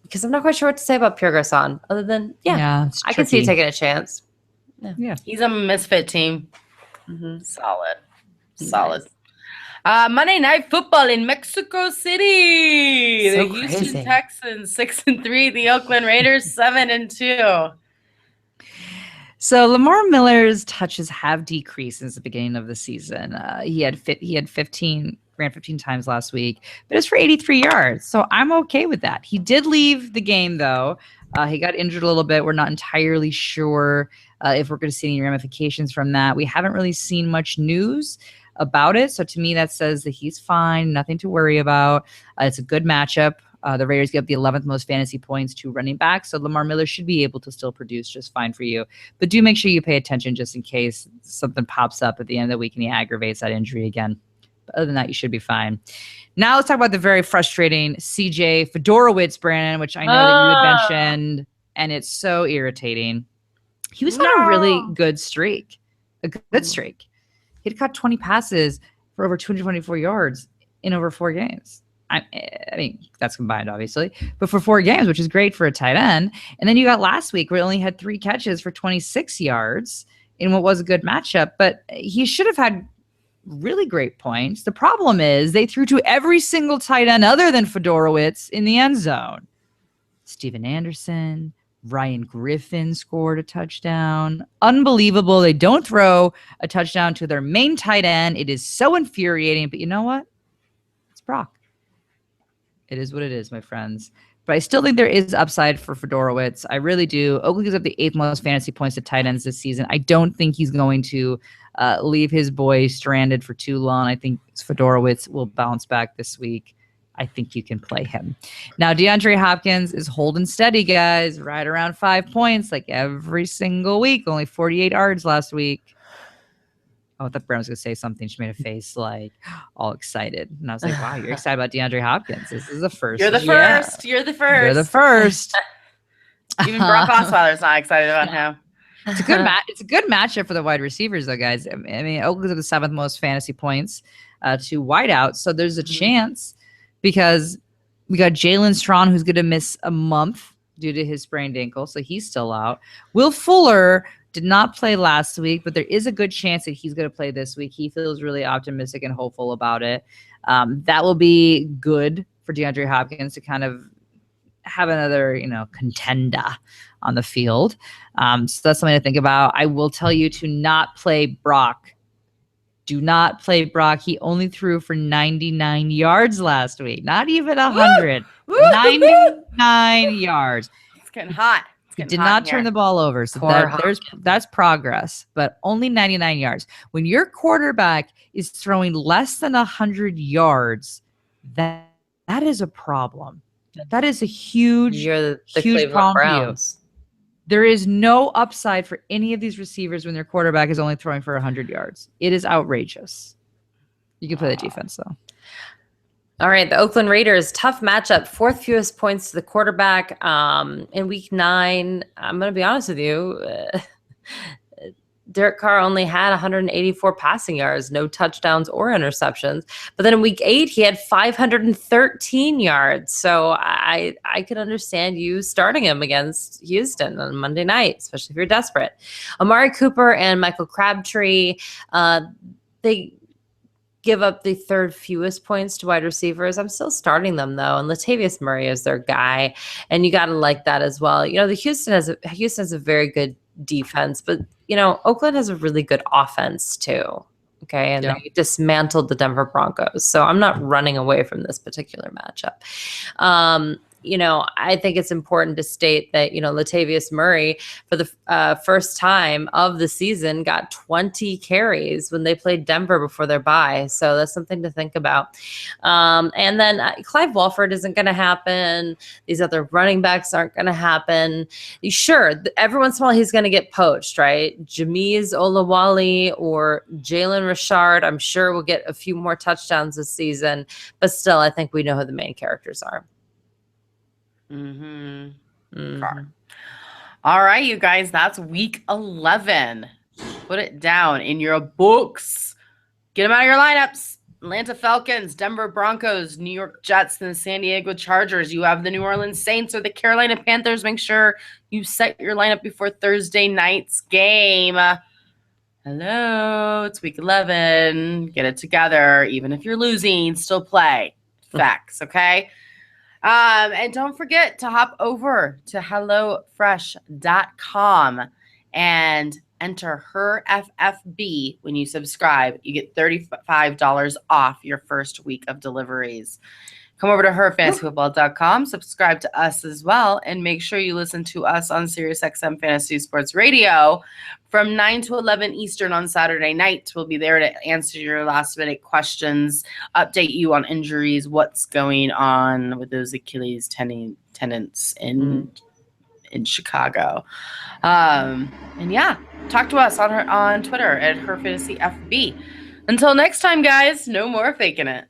Because I'm not quite sure what to say about Pierre Garçon, other than, I can see you taking a chance. Yeah. He's a misfit team. Mm-hmm. Solid. Nice. Monday Night Football in Mexico City. So the Houston crazy. Texans 6-3. The Oakland Raiders 7-2. So Lamar Miller's touches have decreased since the beginning of the season. He had 15, ran 15 times last week, but it's for 83 yards. So I'm okay with that. He did leave the game though. He got injured a little bit. We're not entirely sure if we're going to see any ramifications from that. We haven't really seen much news about it. So to me, that says that he's fine, nothing to worry about. It's a good matchup. The Raiders give the 11th most fantasy points to running back. So Lamar Miller should be able to still produce just fine for you. But do make sure you pay attention just in case something pops up at the end of the week and he aggravates that injury again. But other than that, you should be fine. Now let's talk about the very frustrating CJ Fedorowicz, Brandon, which I know that you had mentioned, and it's so irritating. He was on a really good streak, He'd caught 20 passes for over 224 yards in over 4 games. I mean, that's combined, obviously, but for 4 games, which is great for a tight end. And then you got last week where he only had 3 catches for 26 yards in what was a good matchup, but he should have had really great points. The problem is they threw to every single tight end other than Fedorowicz in the end zone. Steven Anderson, Ryan Griffin scored a touchdown. Unbelievable. They don't throw a touchdown to their main tight end. It is so infuriating, but you know what? It's Brock. It is what it is, my friends. But I still think there is upside for Fedorowicz. I really do. Oakland gives up the 8th most fantasy points to tight ends this season. I don't think he's going to leave his boy stranded for too long. I think Fedorowicz will bounce back this week. I think you can play him. Now, DeAndre Hopkins is holding steady, guys, right around 5 points like every single week. Only 48 yards last week. Oh, I thought Brown was going to say something. She made a face like all excited. And I was like, wow, you're excited about DeAndre Hopkins. This is the first. You're the first. You're the first. You're the first. Even Brock Osweiler's not excited about him. It's a good matchup for the wide receivers, though, guys. I mean, Oakland's at the 7th most fantasy points to wideouts. So there's a chance because we got Jalen Strawn, who's going to miss a month due to his sprained ankle. So he's still out. Will Fuller did not play last week, but there is a good chance that he's going to play this week. He feels really optimistic and hopeful about it. That will be good for DeAndre Hopkins to kind of have another, contender on the field. So that's something to think about. I will tell you to not play Brock. Do not play Brock. He only threw for 99 yards last week. Not even 100. 99 yards. It's getting hot. He did not turn the ball over. So that's progress, but only 99 yards. When your quarterback is throwing less than 100 yards, that is a problem. That is a huge, You're the huge Cleveland problem Browns. for you. There is no upside for any of these receivers when their quarterback is only throwing for 100 yards. It is outrageous. You can play the defense, though. All right, the Oakland Raiders, tough matchup, 4th fewest points to the quarterback in week 9. I'm going to be honest with you. Derek Carr only had 184 passing yards, no touchdowns or interceptions. But then in week 8, he had 513 yards. So I could understand you starting him against Houston on Monday night, especially if you're desperate. Amari Cooper and Michael Crabtree, they give up the 3rd fewest points to wide receivers. I'm still starting them though, and Latavius Murray is their guy, and you got to like that as well. The Houston has a very good defense, but Oakland has a really good offense too. Okay, and they dismantled the Denver Broncos, so I'm not running away from this particular matchup. I think it's important to state that, Latavius Murray, for the first time of the season, got 20 carries when they played Denver before their bye. So that's something to think about. And then Clive Walford isn't going to happen. These other running backs aren't going to happen. Sure, every once in a while he's going to get poached, right? Jameez Olawale or Jalen Richard, I'm sure will get a few more touchdowns this season. But still, I think we know who the main characters are. All right, you guys, that's week 11. Put it down in your books. Get them out of your lineups. Atlanta Falcons, Denver Broncos, New York Jets, and the San Diego Chargers. You have the New Orleans Saints or the Carolina Panthers. Make sure you set your lineup before Thursday night's game. Hello, it's week 11. Get it together. Even if you're losing, still play. Facts, okay? And don't forget to hop over to HelloFresh.com and enter her FFB when you subscribe. You get $35 off your first week of deliveries. Come over to herfantasyfootball.com, subscribe to us as well, and make sure you listen to us on SiriusXM Fantasy Sports Radio from 9 to 11 Eastern on Saturday night. We'll be there to answer your last-minute questions, update you on injuries, what's going on with those Achilles tendons in Chicago. And yeah, talk to us on Twitter at herfantasyfb. Until next time, guys, no more faking it.